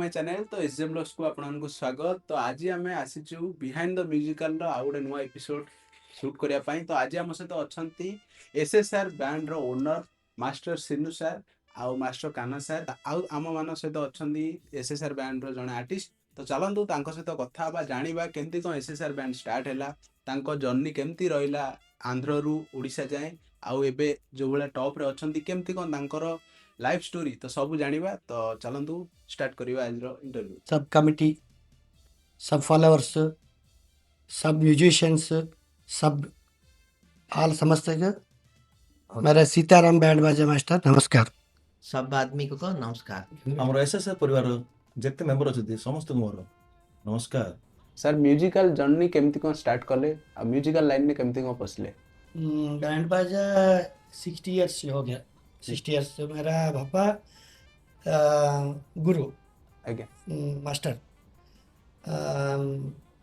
My channel तो एसजेम blogs को आपको स्वागत। तो आज आम आसीचु बिहाइंड द म्यूजिकल आउ गोटे नुआ एपिसोड शूट करने पाई। तो आज आम सहित अच्छा एसएसआर बैंड रो ओनर मास्टर सिनु सर आउ मास्टर कान्हा सर आउ आम मान सहित अच्छा एसएसआर बैंड रो जने आर्टिस्ट। तो चलतु सहित कथा जाना केमती कौन एसएसआर बैंड स्टार्ट है जर्नी केमती रहा आंध्र रु ओडिशा जाए आउ एबे जो भाया टॉप रे अछंती केमती कौन तांकर लाइफ स्टोरी तो सब जानिबा। तो चलतु स्टार्ट करिवा आज रो इंटरव्यू। सब कमिटी, सब फॉलोअर्स, सब म्यूजिशियंस, सब आल समझते हैं। मेरा सीताराम बैंड बाजा मास्टर नमस्कार। सब आदमी को नमस्कार। हमर एसएसआर परिवार जेते मेंबर अछि समस्त मोर नमस्कार। सर म्यूजिकल जर्नी केमती कौन स्टार्ट कले आ म्यूजिकल लाइन में केमती कौन पसले? बैंड बाजा 60 इयर्स से हो गया। 60 इयर्स से मेरा पापा गुरु आज्ञा मास्टर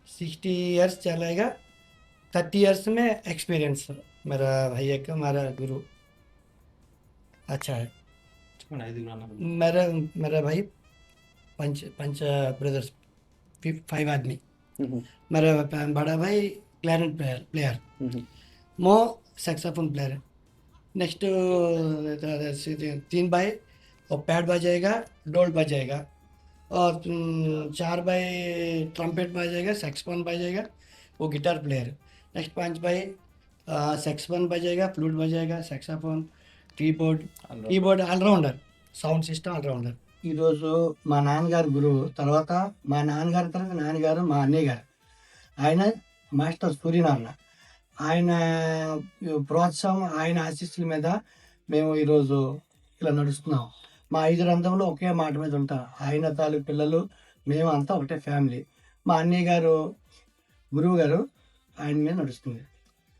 60 इयर्स चलेगा। 30 इयर्स में एक्सपीरियंस मेरा भैया का मेरा गुरु अच्छा है। मेरा मेरा भाई पंच ब्रदर्स 5 आदमी। मेरा बड़ा भाई क्लैरिनेट प्लेयर मो सैक्सोफोन प्लेयर। नेक्स्ट 3 भाई और पैड बजाएगा, डोल बजाएगा और 4 भाई ट्रम्पेट बजाएगा, सैक्सोफोन बजाएगा, वो गिटार प्लेयर। नेक्स्ट 5 भाई सैक्सोफोन बजाएगा, फ्लूट बजाएगा, saxophone, keyboard allrounder, sound system allrounder. ఈరోజు మా నాన్నగారు గురువు, తర్వాత మా నాన్నగారి తర్వాత నాన్నగారు మా అన్నయ్య గారు, ఆయన మాస్టర్ సూర్యనారాయణ. ఆయన ప్రోత్సాహం, ఆయన ఆశీస్సుల మీద మేము ఈరోజు ఇలా నడుస్తున్నాం. మా 5 రంధంలో ఒకే మాట మీద ఉంటాం. ఆయన తాలూకు పిల్లలు మేము అంతా ఒకటే ఫ్యామిలీ. మా అన్నయ్య గారు గురువు గారు ఆయన మీద నడుస్తుంది.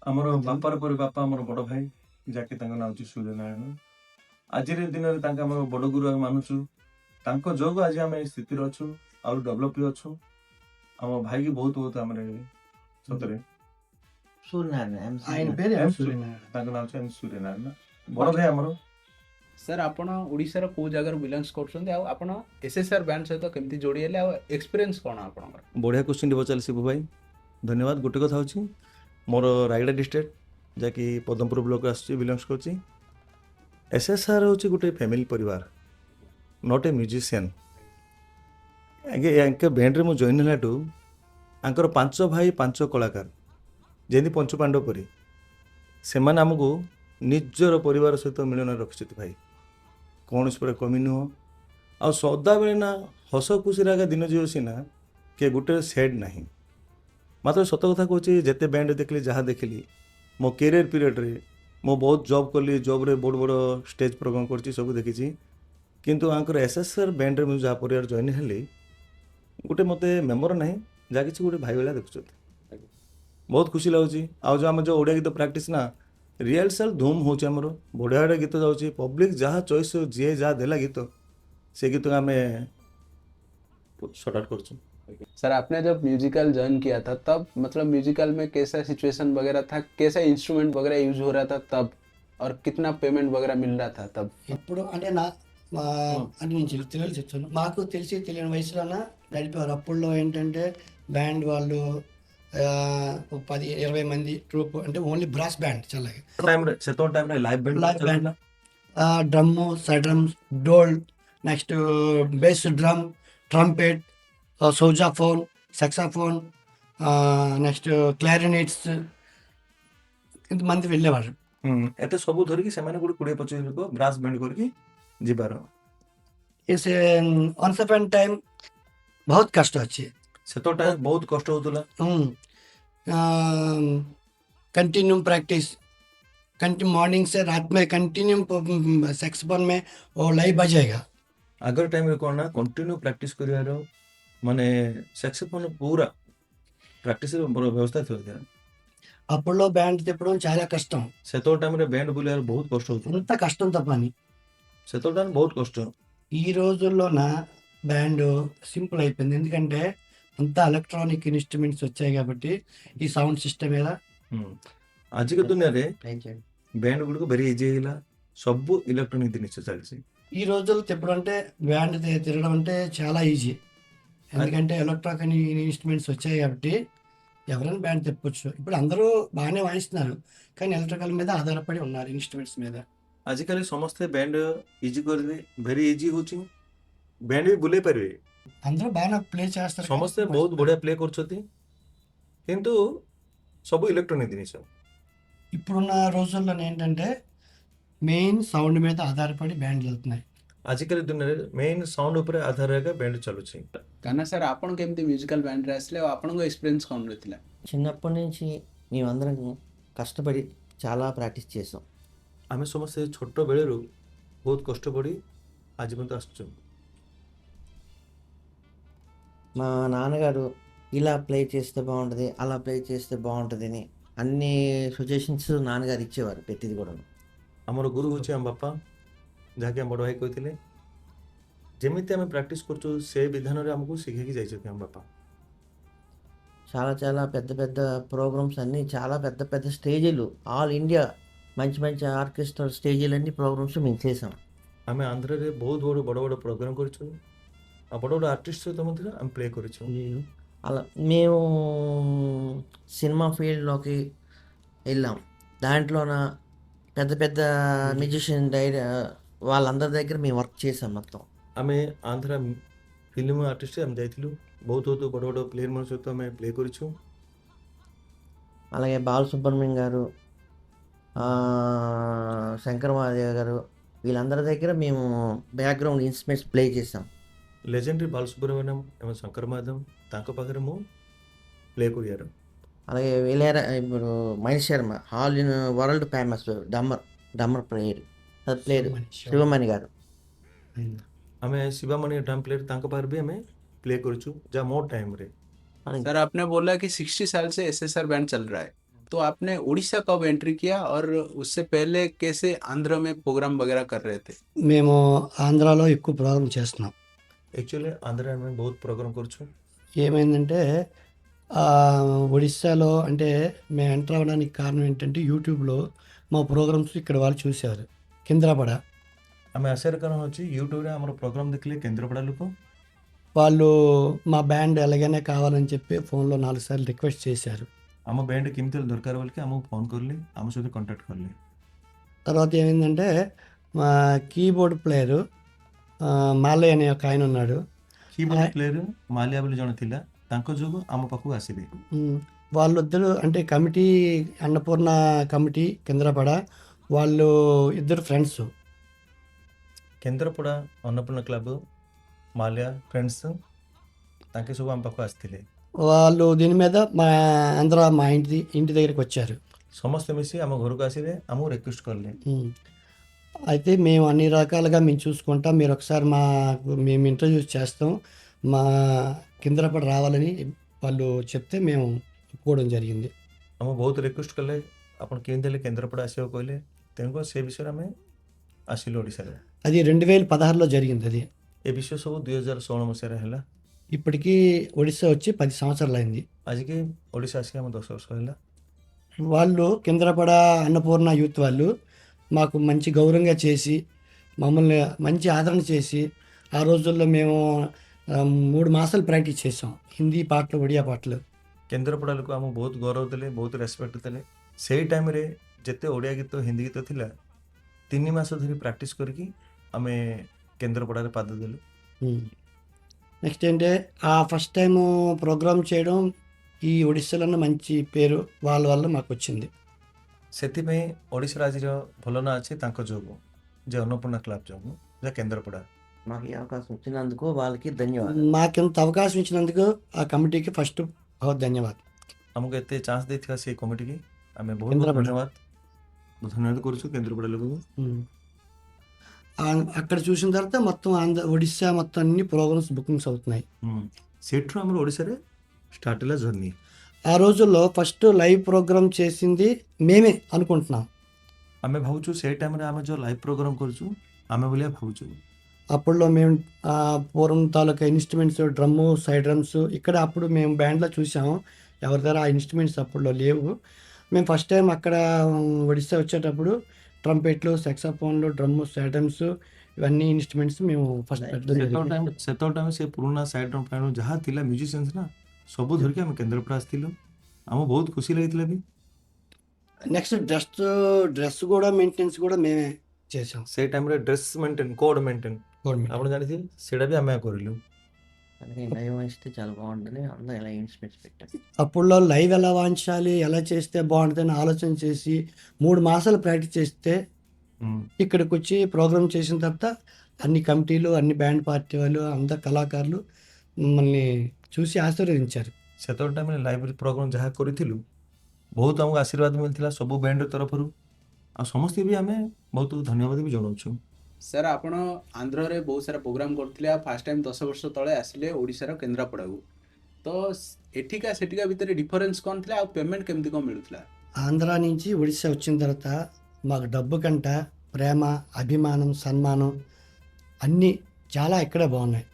ଆମର ବାପାର ପରେ ବାପା ଆମର ବଡ଼ ଭାଇ ଯାକେ ତାଙ୍କ ନାଁ ହେଉଛି ସୂର୍ଯ୍ୟନାରାୟଣ। ଆଜିର ଦିନରେ ତାଙ୍କ ଆମର ବଡ଼ ଗୁରୁ ଆମେ ମାନୁଛୁ। ତାଙ୍କ ଯୋଗୁଁ ଆଜି ଆମେ ଏ ସ୍ଥିତିରେ ଅଛୁ, ଆଉ ଡେଭଲପ୍ ବି ଅଛୁ। ଆମ ଭାଇକି ବହୁତ ବହୁତ ଆମର ସତରେ ఆయన పేరు సూర్యనారాయణ. ତାଙ୍କ ନାଁ ହେଉଛି ସୂର୍ଯ୍ୟନାରାୟଣ, ବଡ଼ ଭାଇ ଆମର। सर आपण ओडिसा को जगह बिलोंग्स करछन आ आपण एसएसआर बैंड सहित केमती जोड़ी हेले आ एक्सपीरियंस कोन आपनकर? ବଢ଼ିଆ क्वेश्चन पचार शिबू भाई, धन्यवाद। गोटे कथा ହେଉଛି मोर रायगड़ा डिस्ट्रिक्ट जहाँकि पदमपुर ब्लॉक आसुची बिलोंग्स करची। एसएसआर होची गोटे फैमिली परिवार, नॉट ए म्यूजिशियन। आगे बैंड रे मु जॉइन हलाटू आंकर 5 भाई 5 कलाकार जेंति पंच पांडव परी से आमको निजर परिवार सहित मिलन रखिछत भाई। कौन पर कमी नुह आ सदा बेले ना हस खुशी आगे दिन जीव सीना कि गोटे सेड नहीं। मात्र सत कथा कहूँ जिते बैंड देखली जहाँ देखली मो कैरियर पीरियड रे मो बहुत जॉब कली, जॉब रे बड़ बड़ स्टेज प्रोग्राम कर सब देखी। किंतु आंकर एसएसआर बैंड रे जहाँ परिवार जॉइन हेली गोटे मते मेमोर नहीं जहाँ किसी गोटे भाई भाई देखुं बहुत खुशी लगुच। आज जो आम जो ओडिया गीत प्रैक्टिस ना रिहर्सल धूम होची हमरो बढ़िया बढ़िया गीत जाऊँगी। पब्लिक जहाँ चॉइस जी जहाँ देला गीत से गीत आम शॉर्ट आउट कर। सर आपने जब म्यूजिकल ज्वाइन किया था तब मतलब म्यूजिकल में कैसा सिचुएशन वगैरह था, कैसा इंस्ट्रूमेंट वगैरह यूज हो रहा था तब, और कितना पेमेंट वगैरह मिल रहा था तब? ఇప్పుడు అంటే నా అంటే నేను తెలియదు చెప్తాను. మాకు తెలిసి తెలియని వయసులోన నడిపేవారు. అప్పుల్లో ఏంటంటే బ్యాండ్ వాళ్ళు 10-20 మంది ట్రూప్, అంటే ఓన్లీ బ్రాస్ బ్యాండ్ చల్లగా. Live band drum, side drums, dhol, next bass drum, trumpet, sousaphone, saxophone, next clarinets ఇంతమంది వెళ్ళేవారు. एते सब धरिकी से माने गोटे 20-25 लोक ब्रास बैंड करके जिबार। इसे once upon a time बहुत कष्ट अच्छे से तो टाइम बहुत कष्ट होतला। कंटिन्यू प्रैक्टिस, मॉर्निंग से रात में कंटिन्यू सैक्सोफोन में वो लाइव बजेगा। अगर टाइम रे कोन ना कंटिन्यू प्रैक्टिस करियार माने सैक्सोफोन पूरा प्रैक्टिस रे व्यवस्था थियो। అప్పుల్లో బ్యాండ్ తిప్పడం చాలా కష్టం. से तो टाइम रे बैंड बुलियार बहुत कष्ट होतो। అంత కష్టం తప్పని से तो टाइम बहुत कष्ट। ఈ రోజుల్లోన బ్యాండ్ సింపుల్ అయిపోయింది. ఎందుకంటే అంతా ఎలక్ట్రానిక్ ఇన్స్ట్రుమెంట్స్ వచ్చాయి కాబట్టి ఈ సౌండ్ సిస్టమ్ మీద आज के दुनिया रे बैंड गुड को वेरी इजी हिला, सब इलेक्ट्रॉनिक जिनिस चलछि। ఈ రోజుల్లో తిప్పడం అంటే బ్యాండ్ తిరగడం అంటే చాలా ఈజీ. ఎందుకంటే ఎలక్ట్రాక్ అని ఇన్స్ట్రుమెంట్స్ వచ్చాయి కాబట్టి ఎవరైనా బ్యాండ్ తిప్పొచ్చు. ఇప్పుడు అందరూ బాగానే వాయిస్తున్నారు. కానీ ఎలక్ట్రికల్ మీద ఆధారపడి ఉన్నారు ఇన్స్ట్రుమెంట్స్ మీద. ଆଜିକାଲି ସମସ୍ତେ ବ୍ୟାଣ୍ଡ ଇଜି କରିଦେଲେ, ଭେରି ଇଜି ହେଉଛି। ବ୍ୟାଣ୍ଡ ବି ବୁଲେଇ ପାରିବେ, అందరూ బాగా ప్లే చేస్తారు. కానీ ସମସ୍ତେ ବହୁତ ବଢ଼ିଆ ପ୍ଲେ କରୁଛନ୍ତି, କିନ୍ତୁ ସବୁ ଇଲେକ୍ଟ୍ରୋନିକ୍ ଜିନିଷ। ఇప్పుడున్న రోజుల్లో ఏంటంటే మెయిన్ సౌండ్ మీద ఆధారపడి బ్యాండ్లు వెళ్తున్నాయి. ଆଜିକାଲି ଦୁନିଆରେ ମେନ୍ ସାଉଣ୍ଡ ଉପରେ ଆଧାର ହେକା ବ୍ୟାଣ୍ଡ ଚାଲୁଛି। କାହ୍ନା ସାର୍ ଆପଣ କେମିତି ମ୍ୟୁଜିକାଲ ବ୍ୟାଣ୍ଡରେ ଆସିଲେ ଆଉ ଆପଣଙ୍କ ଏକ୍ସପିରିଏନ୍ସ କ'ଣ ରହିଥିଲା? చిన్నప్పటి నుంచి మేమందరం కష్టపడి చాలా ప్రాక్టీస్ చేసాం. ଆମେ ସମସ୍ତେ ଛୋଟ ବେଳରୁ ବହୁତ କଷ୍ଟ ପଡ଼ି ଆଜି ପର୍ଯ୍ୟନ୍ତ ଆସୁଛୁ। మా నాన్నగారు ఇలా ప్లే చేస్తే బాగుంటుంది, అలా ప్లే చేస్తే బాగుంటుంది అని అన్ని సజెషన్స్ నాన్నగారు ఇచ్చేవారు ప్రతిది కూడా. ଆମର ଗୁରୁ ହେଉଛି ଆମ ବାପା, ଯାହାକି ଆମ ବଡ଼ ଭାଇ କହିଥିଲେ। ଯେମିତି ଆମେ ପ୍ରାକ୍ଟିସ୍ କରୁଛୁ ସେ ବିଧାନରେ ଆମକୁ ଶିଖେଇକି ଯାଇଛନ୍ତି ଆମ ବାପା। చాలా చాలా పెద్ద పెద్ద ప్రోగ్రామ్స్ అన్నీ, చాలా పెద్ద పెద్ద స్టేజీలు, ఆల్ ఇండియా మంచి మంచి ఆర్కెస్ట్రా స్టేజీలు అన్ని ప్రోగ్రామ్స్ మేము చేసాం. ଆମେ ଆନ୍ଧ୍ରରେ ବହୁତ ବଡ଼ ବଡ଼ ବଡ଼ ପ୍ରୋଗ୍ରାମ୍ କରିଛୁ, ଆଉ ବଡ଼ ବଡ଼ ଆର୍ଟିଷ୍ଟ ସହିତ ମଧ୍ୟ ଆମେ ପ୍ଲେ କରିଛୁ। అలా మేము సినిమా ఫీల్డ్లోకి వెళ్ళాం. దాంట్లోన పెద్ద పెద్ద మ్యూజిషియన్ వాళ్ళందరి దగ్గర మేము వర్క్ చేసాం మొత్తం. ଆମେ ଆନ୍ଧ୍ରା ଫିଲ୍ମ ଆର୍ଟିଷ୍ଟ ଆମେ ଯାଇଥିଲୁ, ବହୁତ ବହୁତ ବଡ଼ ବଡ଼ ପ୍ଲେୟର୍ମାନଙ୍କ ସହିତ ଆମେ ପ୍ଲେ କରିଛୁ। అలాగే బాలసుబ్రహ్మణ్యం గారు, శంకర్ మహాదేవ్ గారు, వీళ్ళందరి దగ్గర మేము బ్యాక్గ్రౌండ్ ఇన్స్ట్రుమెంట్స్ ప్లే చేసాం. ଲେଜେଣ୍ଡରୀ ବାଲସୁବ୍ରମଣ୍ୟମ ଏବଂ ଶଙ୍କର ମହାଦେବ ତାଙ୍କ ପାଖରେ ମୁଁ ପ୍ଲେ କରିବାର। అలాగే ఇప్పుడు Mani Sharma, all in world famous drummer player, అది ప్లేయర్ శివమణి గారు. ଆମେ ଶିବାମଣି ଡ୍ରମ୍ ପ୍ଲେୟର ତାଙ୍କ ପାଖରେ ବି ଆମେ ପ୍ଲେ କରିଛୁ, ଯାହା ମୋ ଟାଇମ୍ରେ। सर आपने बोला कि 60 साल से एसएसआर बैंड चल रहा है, तो आपने उड़ीसा कब एंट्री किया और उससे पहले कैसे आंध्र में प्रोग्राम वगैरह कर रहे थे? మేము ఆంధ్రాలో ఎక్కువ ప్రోగ్రామ్ చేస్తున్నాం. యాక్చువల్లీ ఆంధ్రాలో ଆମେ ବହୁତ ପ୍ରୋଗ୍ରାମ୍ କରୁଛୁ। ఏమైందంటే ఒడిస్సాలో అంటే మేము ఎంటర్ అవ్వడానికి కారణం ఏంటంటే యూట్యూబ్లో మా ప్రోగ్రామ్స్ ఇక్కడ వాళ్ళు చూశారు. కేంద్రపడ ଆମେ ଆସିବାର କାରଣ ହେଉଛି ୟୁଟ୍ୟୁବରେ ଆମର ପ୍ରୋଗ୍ରାମ୍ ଦେଖିଲେ କେନ୍ଦ୍ରାପଡ଼ା ଲୋକ, వాళ్ళు మా బ్యాండ్ ఎలాగైనా కావాలని చెప్పి ఫోన్లో 4 సార్లు రిక్వెస్ట్ చేశారు. ଆମ ବ୍ୟାଣ୍ଡ କେମିତି ହେଲେ ଦରକାର ବୋଲିକି ଆମକୁ ଫୋନ୍ କରିଲେ, ଆମ ସହିତ କଣ୍ଟାକ୍ଟ କଲେ। తర్వాత ఏమైందంటే మా కీబోర్డ్ ప్లేయరు మాలయ్య అనే ఒక ఆయన ఉన్నాడు. కీబోర్డ్ ప్లేయర్ మాలియా ବୋଲି ଜଣେ ଥିଲା, ତାଙ୍କ ଯୋଗୁଁ ଆମ ପାଖକୁ ଆସିବେ। వాళ్ళిద్దరు అంటే కమిటీ, అన్నపూర్ణ కమిటీ కేంద్రపడ, వాళ్ళు ఇద్దరు ఫ్రెండ్స్. କେନ୍ଦ୍ରାପଡ଼ା ଅନ୍ନପୂର୍ଣ୍ଣା କ୍ଲବ୍ ମାଲିଆ ଫ୍ରେଣ୍ଡସ୍ ତାଙ୍କେ ସବୁ ଆମ ପାଖକୁ ଆସିଥିଲେ। వాళ్ళు దీని మీద మా మా ఇంటి దగ్గరికి వచ్చారు. ସମସ୍ତେ ମିଶି ଆମ ଘରକୁ ଆସିଲେ, ଆମକୁ ରିକ୍ୱେଷ୍ଟ କଲେ। అయితే మేము అన్ని రకాలుగా మేము చూసుకుంటాం, మీరు ఒకసారి మేము ఇంట్రడ్యూస్ చేస్తాం, మా కేంద్రపడ రావాలని వాళ్ళు చెప్తే మేము ఒప్పుకోవడం జరిగింది. ଆମକୁ ବହୁତ ରିକ୍ୱେଷ୍ଟ କଲେ, ଆପଣ କେମିତି ହେଲେ କେନ୍ଦ୍ରାପଡ଼ା ଆସିବାକୁ କହିଲେ, ତେଣୁ ସେ ବିଷୟରେ ଆମେ ଆସିଲୁ ଓଡ଼ିଶାରେ। అది 2016లో జరిగింది. అది ଏ ବିଷୟ ସବୁ 2016 ମସିହାରେ ହେଲା। ఇప్పటికీ ఒడిస్సా వచ్చి 10 సంవత్సరాలు అయింది. ଆଜିକି ଓଡ଼ିଶା ଆସିକି ଆମ 10 ବର୍ଷ ହେଲା। వాళ్ళు కేంద్రపడ అన్నపూర్ణ యూత్ వాళ్ళు మాకు మంచి గౌరవంగా చేసి, మమ్మల్ని మంచి ఆదరణ చేసి, ఆ రోజుల్లో మేము 3 మాసాలు ప్రాక్టీస్ చేసాం, హిందీ పాటలు, ఒడియా పాటలు। କେନ୍ଦ୍ରାପଡ଼ା ଲୋକ ଆମକୁ ବହୁତ ଗୌରବ ଦେଲେ, ବହୁତ ରେସ୍ପେକ୍ଟ ଦେଲେ। ସେଇ ଟାଇମ୍ରେ ଯେତେ ଓଡ଼ିଆ ଗୀତ, ହିନ୍ଦୀ ଗୀତ ଥିଲା, 3 ମାସ ଧରି ପ୍ରାକ୍ଟିସ୍ କରିକି ଆମେ କେନ୍ଦ୍ରାପଡ଼ାରେ ପାଦ ଦେଲୁ। నెక్స్ట్ ఏంటంటే ఫస్ట్ టైం ప్రోగ్రామ్ చేయడం ఈ ఒడిస్సాలోనే మంచి పేరు వాళ్ళ వల్ల మాకు వచ్చింది। ସେଥିପାଇଁ ଓଡ଼ିଶାର ଆଜିର ଭଲ ନାଁ ଅଛି ତାଙ୍କ ଯୋଗୁଁ, ଯେ ଅନ୍ନପୂର୍ଣ୍ଣା କ୍ଲବ୍ ଯୋଗୁଁ, ଯେ କେନ୍ଦ୍ରାପଡ଼ା। మాకు ఈ అవకాశం ఇచ్చినందుకు వాళ్ళకి ధన్యవాదాలు. మాకింత అవకాశం ఇచ్చినందుకు ఆ కమిటీకి ఫస్ట్ बहुत धन्यवाद। ଆମକୁ ଏତେ ଚାନ୍ସ ଦେଇଥିବା ସେଇ କମିଟିକି ଆମେ ବହୁତ କେନ୍ଦ୍ରାପଡ଼ା। ଧନ୍ୟବାଦ କରୁଛୁ କେନ୍ଦ୍ରାପଡ଼ା ଲୋକଙ୍କୁ। అక్కడ చూసిన తర్వాత మొత్తం ఒడిస్సా మొత్తం అన్ని ప్రోగ్రామ్స్ బుకింగ్స్ అవుతున్నాయి। ସେଠୁ ଆମର ଓଡ଼ିଶାରେ ଷ୍ଟାର୍ଟ ହେଲା ଜର୍ନି। ఆ రోజుల్లో ఫస్ట్ లైవ్ ప్రోగ్రామ్ చేసింది మేమే అనుకుంటున్నాం। ଆମେ ଭାବୁଛୁ ସେଇ ଟାଇମ୍ରେ ଆମେ ଯେଉଁ ଲାଇଭ୍ ପ୍ରୋଗ୍ରାମ୍ କରୁଛୁ ଆମେ ଭଳିଆ ଭାବୁଛୁ। అప్పుడులో మేము పూర్వం తాలూకా ఇన్స్ట్రుమెంట్స్, డ్రమ్ము, సైడ్ డ్రమ్స్ ఇక్కడ అప్పుడు మేము బ్యాండ్లో చూసాము, ఎవరి దగ్గర ఆ ఇన్స్ట్రుమెంట్స్ అప్పుడులో లేవు। మేము ఫస్ట్ టైం అక్కడ ఒడిస్సా వచ్చేటప్పుడు ట్రంపెట్లు, సెక్సాఫోన్లు, డ్రమ్ము, సైడ్ డ్రమ్స్ ఇవన్నీ ఇన్స్ట్రుమెంట్స్ మేము ఫస్ట్ పెట్టడం జరిగింది. ସେତେବେଳେ ଟାଇମ୍ ସେ ପୁରୁଣା ସାଇଡ୍ ଡ୍ରମ୍ ଫ୍ୟାନ୍ ଯାହା ଥିଲା ମ୍ୟୁଜିସିଆନ୍ସ ନା ସବୁ ଧରିକି ଆମେ କେନ୍ଦ୍ରାପଡ଼ା ଆସିଥିଲୁ। ଆମକୁ ବହୁତ ଖୁସି ଲାଗିଥିଲା ବି। నెక్స్ట్ డ్రెస్ కూడా మెయింటెనెన్స్ కూడా మేమే చేసాం ସେଇ ଟାଇମ୍ରେ dress maintain code maintain government. ଆପଣ ଜାଣିଥିବେ ସେଇଟା ବି ଆମେ କରିଲୁ। అందుకే లైవ్ ఇస్తే చాలా బాగుంటుంది, అందరూ ఇలా ఇన్స్ట్రుమెంట్స్ పెట్టాం. అప్పుడులో లైవ్ ఎలా వాయించాలి, ఎలా చేస్తే బాగుంటుందని ఆలోచన చేసి 3 మాసాలు ప్రాక్టీస్ చేస్తే ఇక్కడికి వచ్చి ప్రోగ్రామ్ చేసిన తర్వాత అన్ని కమిటీలు, అన్ని బ్యాండ్ పార్టీ వాళ్ళు, అందరు కళాకారులు మమ్మల్ని చూసి ఆశీర్వదించారు. ସେତେବେଳେ ଟାଇମ୍ରେ ଲାଇଭ୍ ପ୍ରୋଗ୍ରାମ୍ ଯାହା କରିଥିଲୁ ବହୁତ ଆମକୁ ଆଶୀର୍ବାଦ ମିଳିଥିଲା ସବୁ ବ୍ୟାଣ୍ଡ ତରଫରୁ, ଆଉ ସମସ୍ତେ ବି ଆମେ ବହୁତ ଧନ୍ୟବାଦ ବି ଜଣାଉଛୁ। ସାର୍ ଆପଣ ଆନ୍ଧ୍ରରେ ବହୁତ ସାରା ପ୍ରୋଗ୍ରାମ୍ କରୁଥିଲେ, ଆଉ ଫାର୍ଷ୍ଟ ଟାଇମ୍ 10 ବର୍ଷ ତଳେ ଆସିଲେ ଓଡ଼ିଶାର କେନ୍ଦ୍ରାପଡ଼ାକୁ, ତ ଏଠିକା ସେଠିକା ଭିତରେ ଡିଫରେନ୍ସ କ'ଣ ଥିଲା, ଆଉ ପେମେଣ୍ଟ କେମିତି କ'ଣ ମିଳୁଥିଲା? ఆంధ్ర నుంచి ఒడిశా వచ్చిన తర్వాత మాకు డబ్బు కంట ప్రేమ, అభిమానం, సన్మానం అన్నీ చాలా ఇక్కడే బాగున్నాయి.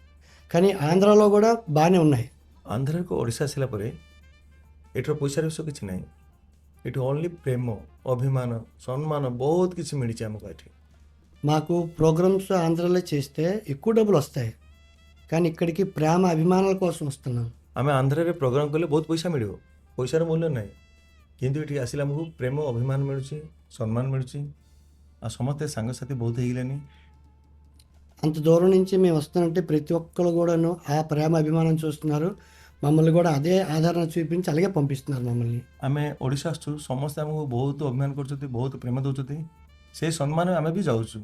కానీ ఆంధ్రాలో కూడా బాగానే ఉన్నాయి. ଆନ୍ଧ୍ରାକୁ ଓଡ଼ିଶା ଆସିଲା ପରେ ଏଠିର ପଇସାର ବିଷୟ କିଛି ନାହିଁ, ଏଠି ଓନ୍ଲି ପ୍ରେମ, ଅଭିମାନ, ସମ୍ମାନ ବହୁତ କିଛି ମିଳିଛି ଆମକୁ ଏଠି। మాకు ప్రోగ్రామ్స్ ఆంధ్రాలో చేస్తే ఎక్కువ డబ్బులు వస్తాయి, కానీ ఇక్కడికి ప్రేమ అభిమానాల కోసం వస్తున్నాం. ଆମେ ଆନ୍ଧ୍ରରେ ପ୍ରୋଗ୍ରାମ୍ କଲେ ବହୁତ ପଇସା ମିଳିବ, ପଇସାର ମୂଲ୍ୟ ନାହିଁ, କିନ୍ତୁ ଏଠି ଆସିଲେ ଆମକୁ ପ୍ରେମ ଅଭିମାନ ମିଳୁଛି, ସମ୍ମାନ ମିଳୁଛି, ଆଉ ସମସ୍ତେ ସାଙ୍ଗସାଥି ବହୁତ ହେଇଗଲେଣି। అంత దూరం నుంచి మేము వస్తానంటే ప్రతి ఒక్కరు కూడాను ఆ ప్రేమ అభిమానం చూస్తున్నారు. మమ్మల్ని కూడా అదే ఆదరణ చూపించి అలాగే పంపిస్తున్నారు మమ్మల్ని. ଆମେ ଓଡ଼ିଶା ଆସୁଛୁ, ସମସ୍ତେ ଆମକୁ ବହୁତ ଅଭିମାନ କରୁଛନ୍ତି, ବହୁତ ପ୍ରେମ ଦେଉଛନ୍ତି, ସେଇ ସମ୍ମାନ ଆମେ ବି ଯାଉଛୁ।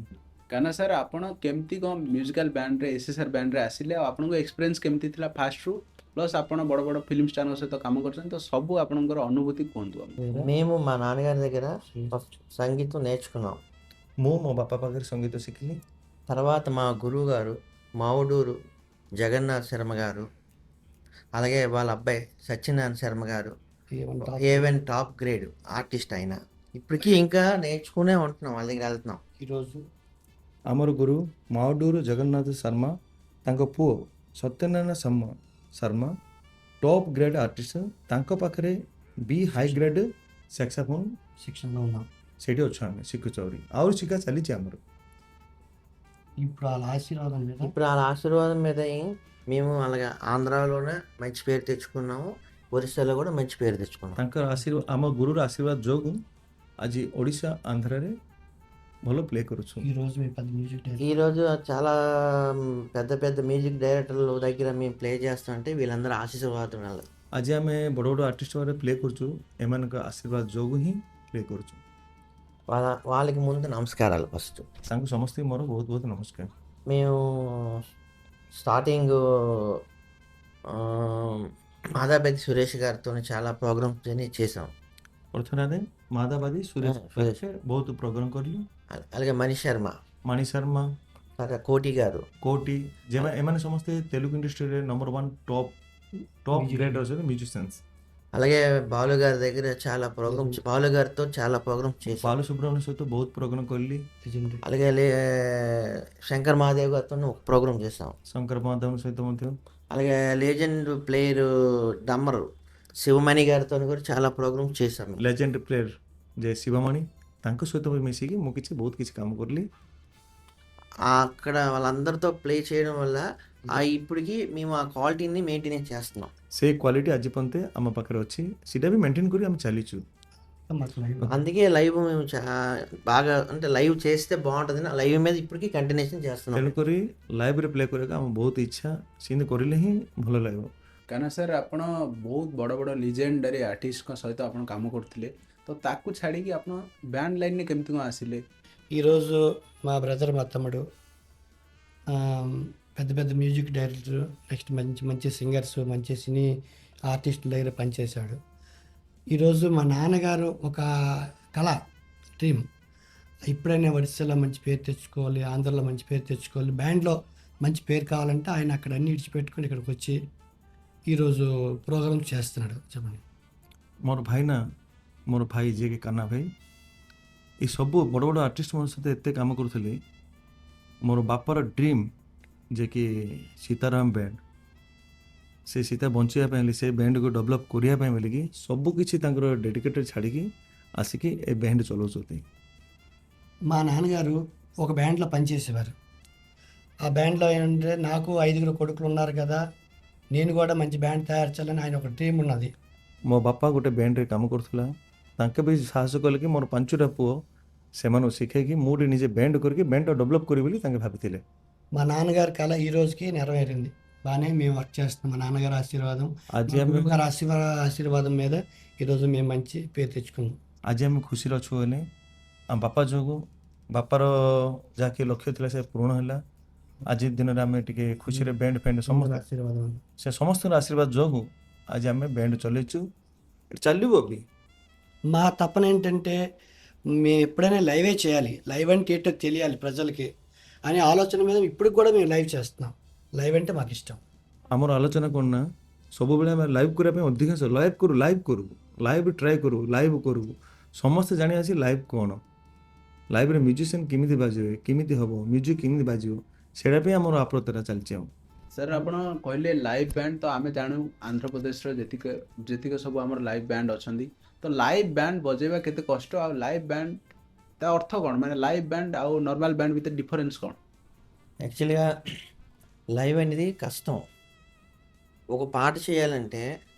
କାହିଁକିନା ସାର୍ ଆପଣ କେମିତି କ'ଣ ମ୍ୟୁଜିକାଲ ବ୍ୟାଣ୍ଡରେ SSR ବ୍ୟାଣ୍ଡରେ ଆସିଲେ, ଆଉ ଆପଣଙ୍କ ଏକ୍ସପିରିଏନ୍ସ କେମିତି ଥିଲା ଫାଷ୍ଟରୁ, ପ୍ଲସ୍ ଆପଣ ବଡ଼ ବଡ଼ ଫିଲ୍ମ ଷ୍ଟାରଙ୍କ ସହିତ କାମ କରୁଛନ୍ତି, ତ ସବୁ ଆପଣଙ୍କର ଅନୁଭୂତି କୁହନ୍ତୁ ଆମକୁ। మేము మా నాన్నగారి దగ్గర ఫస్ట్ సంగీతం నేర్చుకున్నాం. ମୁଁ ମୋ ବାପା ପାଖରେ ସଙ୍ଗୀତ ଶିଖିଲି। తర్వాత మా గురువు గారు మావుడూరు జగన్నాథ్ శర్మ గారు, అలాగే వాళ్ళ అబ్బాయి సత్యనారాయణ శర్మ గారు, ఏవెన్ టాప్ గ్రేడ్ ఆర్టిస్ట్ ఆయన. ఇప్పటికీ ఇంకా నేర్చుకునే ఉంటున్నాం, వాళ్ళ దగ్గర వెళ్తున్నాం. ఈరోజు ଆମର ଗୁରୁ ମାଉଡୁରୁ ଜଗନ୍ନାଥ ଶର୍ମା, ତାଙ୍କ ପୁଅ Satyanarayan Sharma top grade artist, ତାଙ୍କ ପାଖରେ ବି ହାଇ ଗ୍ରେଡ୍ ସାକ୍ସାଫୋନ୍ శిక్షణలో ఉన్నాం. ସେଇଠି ଅଛୁ, ଆମେ ଶିଖୁଛୁ, ଆହୁରି ଶିକ୍ଷା ଚାଲିଛି ଆମର। ఇప్పుడు వాళ్ళ ఆశీర్వాదం మీద ఇప్పుడు వాళ్ళ ఆశీర్వాదం మీద మేము అలాగే ఆంధ్రాలోనే మంచి పేరు తెచ్చుకున్నాము, ఒరిస్సాలో కూడా మంచి పేరు తెచ్చుకున్నాం. ତାଙ୍କର ଆଶୀର୍ବାଦ, ଆମ ଗୁରୁର ଆଶୀର୍ବାଦ ଯୋଗୁଁ ଆଜି ଓଡ଼ିଶା ଆନ୍ଧ୍ରରେ ଭଲ ପ୍ଲେ କରୁଛୁ। ఈరోజు మీ పెద్ద మ్యూజిక్ డైరెక్టర్ ఈరోజు చాలా పెద్ద పెద్ద మ్యూజిక్ డైరెక్టర్ల దగ్గర మేము ప్లే చేస్తుంటే వీళ్ళందరూ ఆశీర్వాదం వల్ల ଆଜି ଆମେ ବଡ଼ ବଡ଼ ଆର୍ଟିଷ୍ଟ ଭାବରେ ପ୍ଲେ କରୁଛୁ, ଏମାନଙ୍କ ଆଶୀର୍ବାଦ ଯୋଗୁଁ ହିଁ ପ୍ଲେ କରୁଛୁ। వాళ్ళకి ముందు నమస్కారాలు. ఫస్ట్ ତାଙ୍କୁ ସମସ୍ତଙ୍କୁ ମୋର ବହୁତ ବହୁତ ନମସ୍କାର। మేము స్టార్టింగ్ మాదాపతి సురేష్ గారితో చాలా ప్రోగ్రామ్స్ అని చేసాం. ପ୍ରଥମେ ମାଧବାଦୀ ସୁରେଶ ସୁରେଶ। ବହୁତ ପ୍ରୋଗ୍ରାମ କରିଲୁ। అలాగే మణి శర్మ, ମାଣି ଶର୍ମା, అలాగే కోటి గారు, କୋଟି, ଏମାନେ ସମସ୍ତେ ତେଲୁଗୁ ଇଣ୍ଡଷ୍ଟ୍ରିରେ ନମ୍ବର 1 ଟପ୍ ଗ୍ରେଡ୍ ଅଛନ୍ତି ମ୍ୟୁଜିସିଆନ୍ସ। అలాగే బాలు గారి దగ్గర చాలా ప్రోగ్రామ్స్, బాలు గారితో చాలా ప్రోగ్రామ్స్ చేసాం. ବାଲୁ ସୁବ୍ରମଣ୍ୟ ସହିତ ବହୁତ ପ୍ରୋଗ୍ରାମ କଲି। అలాగే శంకర్ మహాదేవ్ గారితో ఒక ప్రోగ్రామ్ చేసాం. ଶଙ୍କର ମହାଦେବଙ୍କ ସହିତ ମଧ୍ୟ, అలాగే లెజెండ్ ప్లేయర్ డమ్మర్ శివమణి గారితో కూడా చాలా ప్రోగ్రామ్స్ చేసాం. ଲେଜେଣ୍ଡ ପ୍ଲେୟର ଯେ ଶିବମଣି, ତାଙ୍କ ସହିତ ବି ମିଶିକି ମୁଁ ବହୁତ କିଛି କାମ କଲି। అక్కడ వాళ్ళందరితో ప్లే చేయడం వల్ల ఇప్పటికి మేము ఆ క్వాలిటీని మెయింటైన్ చేస్తున్నాం. ସେଇ କ୍ୱାଲିଟି ଆଜି ପର୍ଯ୍ୟନ୍ତ ଆମ ପାଖରେ ଅଛି, ସେଇଟା ବି ମେଣ୍ଟେନ୍ କରି ଆମେ ଚାଲିଛୁ। మాకు లైవ్ అందుకే లైవ్ మేము బాగా అంటే లైవ్ చేస్తే బాగుంటుంది, లైవ్ మీద ఇప్పటికీ కంటిన్యూషన్ చేస్తున్నాం. ତେଣୁକରି ଲାଇଭ୍ରେ ପ୍ଲେ କରିବାକୁ ଆମ ବହୁତ ଇଚ୍ଛା, ସେମିତି କରିଲେ ହିଁ ଭଲ ଲାଗିବ। କାହିଁକିନା ସାର୍ ଆପଣ ବହୁତ ବଡ଼ ବଡ଼ ଲିଜେଣ୍ଡାରୀ ଆର୍ଟିଷ୍ଟଙ୍କ ସହିତ ଆପଣ କାମ କରୁଥିଲେ, ତ ତାକୁ ଛାଡ଼ିକି ଆପଣ ବ୍ୟାଣ୍ଡ ଲାଇନ୍ରେ କେମିତି କ'ଣ ଆସିଲେ? ఈరోజు మా బ్రదర్, మా తమ్ముడు పెద్ద పెద్ద మ్యూజిక్ డైరెక్టర్, నెక్స్ట్ మంచి మంచి సింగర్స్, మంచి సినీ ఆర్టిస్టుల దగ్గర పనిచేశాడు. ఈరోజు మా నాన్నగారు ఒక కళ డ్రీమ్, ఇప్పుడైనా ఒడిస్సాలో మంచి పేరు తెచ్చుకోవాలి, ఆంధ్రలో మంచి పేరు తెచ్చుకోవాలి, బ్యాండ్లో మంచి పేరు కావాలంటే ఆయన అక్కడ అన్ని విడిచిపెట్టుకొని ఇక్కడికి వచ్చి ఈరోజు ప్రోగ్రామ్ చేస్తున్నాడు. చెప్పండి। ମୋର ଭାଇ ଯିଏକି କାହ୍ନା ଭାଇ, ଏ ସବୁ ବଡ଼ ବଡ଼ ଆର୍ଟିଷ୍ଟମାନଙ୍କ ସହିତ ଏତେ କାମ କରୁଥିଲେ। ମୋର ବାପାର ଡ୍ରିମ୍ ଯିଏକି ସୀତାରାମ ବ୍ୟାଣ୍ଡ, ସେ ସୀତା ବଞ୍ଚିବା ପାଇଁ ହେଲେ ସେ ବ୍ୟାଣ୍ଡକୁ ଡେଭଲପ୍ କରିବା ପାଇଁ ବୋଲିକି ସବୁକିଛି ତାଙ୍କର ଡେଡିକେଟେଡ୍ ଛାଡ଼ିକି ଆସିକି ଏ ବ୍ୟାଣ୍ଡ ଚଲାଉଛନ୍ତି। మా నాన్నగారు ఒక బ్యాండ్లో పనిచేసేవారు. ఆ బ్యాండ్లో ఏంటంటే నాకు 5 కొడుకులు ఉన్నారు కదా, నేను కూడా మంచి బ్యాండ్ తయారు చేయాలని ఆయన ఒక టీం ఉన్నది. ମୋ ବାପା ଗୋଟେ ବ୍ୟାଣ୍ଡରେ କାମ କରୁଥିଲା, ତାଙ୍କେ ବି ସାହସ କଲେ କି ମୋର 5ଟା ପୁଅ ସେମାନଙ୍କୁ ଶିଖେଇକି ମୁଁ ଗୋଟେ ନିଜେ ବ୍ୟାଣ୍ଡ କରିକି ବ୍ୟାଣ୍ଡଟା ଡେଭଲପ୍ କରିବି ବୋଲି ତାଙ୍କେ ଭାବିଥିଲେ। మా నాన్నగారి కళ ఈ రోజుకి నెరవేరింది. బాగానే మేము వర్క్ చేస్తున్నాం. మా నాన్నగారి ఆశీర్వాదం, ଆଜି మా ଆମେ గురువుగారి ఆశీర్వాదం మీద ఈరోజు మేము మంచి పేరు తెచ్చుకున్నాం. ଆଜି ଆମେ ଖୁସିରେ ଅଛୁ ହେଲେ ଆମ ବାପା ଯୋଗୁଁ ବାପାର ଯାହାକି ଲକ୍ଷ୍ୟ ଥିଲା ସେ ପୂରଣ ହେଲା। ଆଜି ଦିନରେ ଆମେ ଟିକେ ଖୁସିରେ ବ୍ୟାଣ୍ଡ ଫ୍ୟାଣ୍ଡ ସମସ୍ତେ ఆశీర్వాదం. ସେ ସମସ୍ତଙ୍କର ଆଶୀର୍ବାଦ ଯୋଗୁଁ ଆଜି ଆମେ ବ୍ୟାଣ୍ଡ ଚଲେଇଛୁ, ଚାଲିବ ବି। మా తపన ఏంటంటే మేము ఎప్పుడైనా లైవే చేయాలి, లైవ్ అంటే ఏంటో తెలియాలి ప్రజలకి అనే ఆలోచన మీద ఇప్పటికి కూడా మేము లైవ్ చేస్తున్నాం. లైవ్ అంటే మాకు ఇష్టం. ଆମର ଆଲୋଚନା କ'ଣ ନା ସବୁବେଳେ ଆମେ ଲାଇଭ୍ କରିବା ପାଇଁ ଅଧିକାଂଶ ଲାଇଭ୍ ଟ୍ରାଏ କରୁ, ଲାଇଭ୍ କରୁ, ସମସ୍ତେ ଜାଣି ଆସି ଲାଇଭ୍ କ'ଣ, ଲାଇଭ୍ରେ ମ୍ୟୁଜିସିଆନ୍ କେମିତି ବାଜିବେ, କେମିତି ହେବ, ମ୍ୟୁଜିକ୍ କେମିତି ବାଜିବ, ସେଇଟା ପାଇଁ ଆମର ଆପ୍ରତଟା ଚାଲିଛି ଆଉ। ସାର୍ ଆପଣ କହିଲେ ଲାଇଭ୍ ବ୍ୟାଣ୍ଡ, ତ ଆମେ ଜାଣୁ ଆନ୍ଧ୍ରପ୍ରଦେଶର ଯେତିକ ସବୁ ଆମର ଲାଇଭ୍ ବ୍ୟାଣ୍ଡ ଅଛନ୍ତି, ତ ଲାଇଭ୍ ବ୍ୟାଣ୍ଡ ବଜେଇବା କେତେ କଷ୍ଟ, ଆଉ ଲାଇଭ୍ ବ୍ୟାଣ୍ଡ ତା ଅର୍ଥ କ'ଣ, ମାନେ ଲାଇଭ୍ ବ୍ୟାଣ୍ଡ ଆଉ ନର୍ମାଲ ବ୍ୟାଣ୍ଡ ଭିତରେ డిఫరెన్స్ କ'ଣ? యాక్చువల్గా లైవ్ అనేది కష్టం. ఒక పాట చేయాలంటే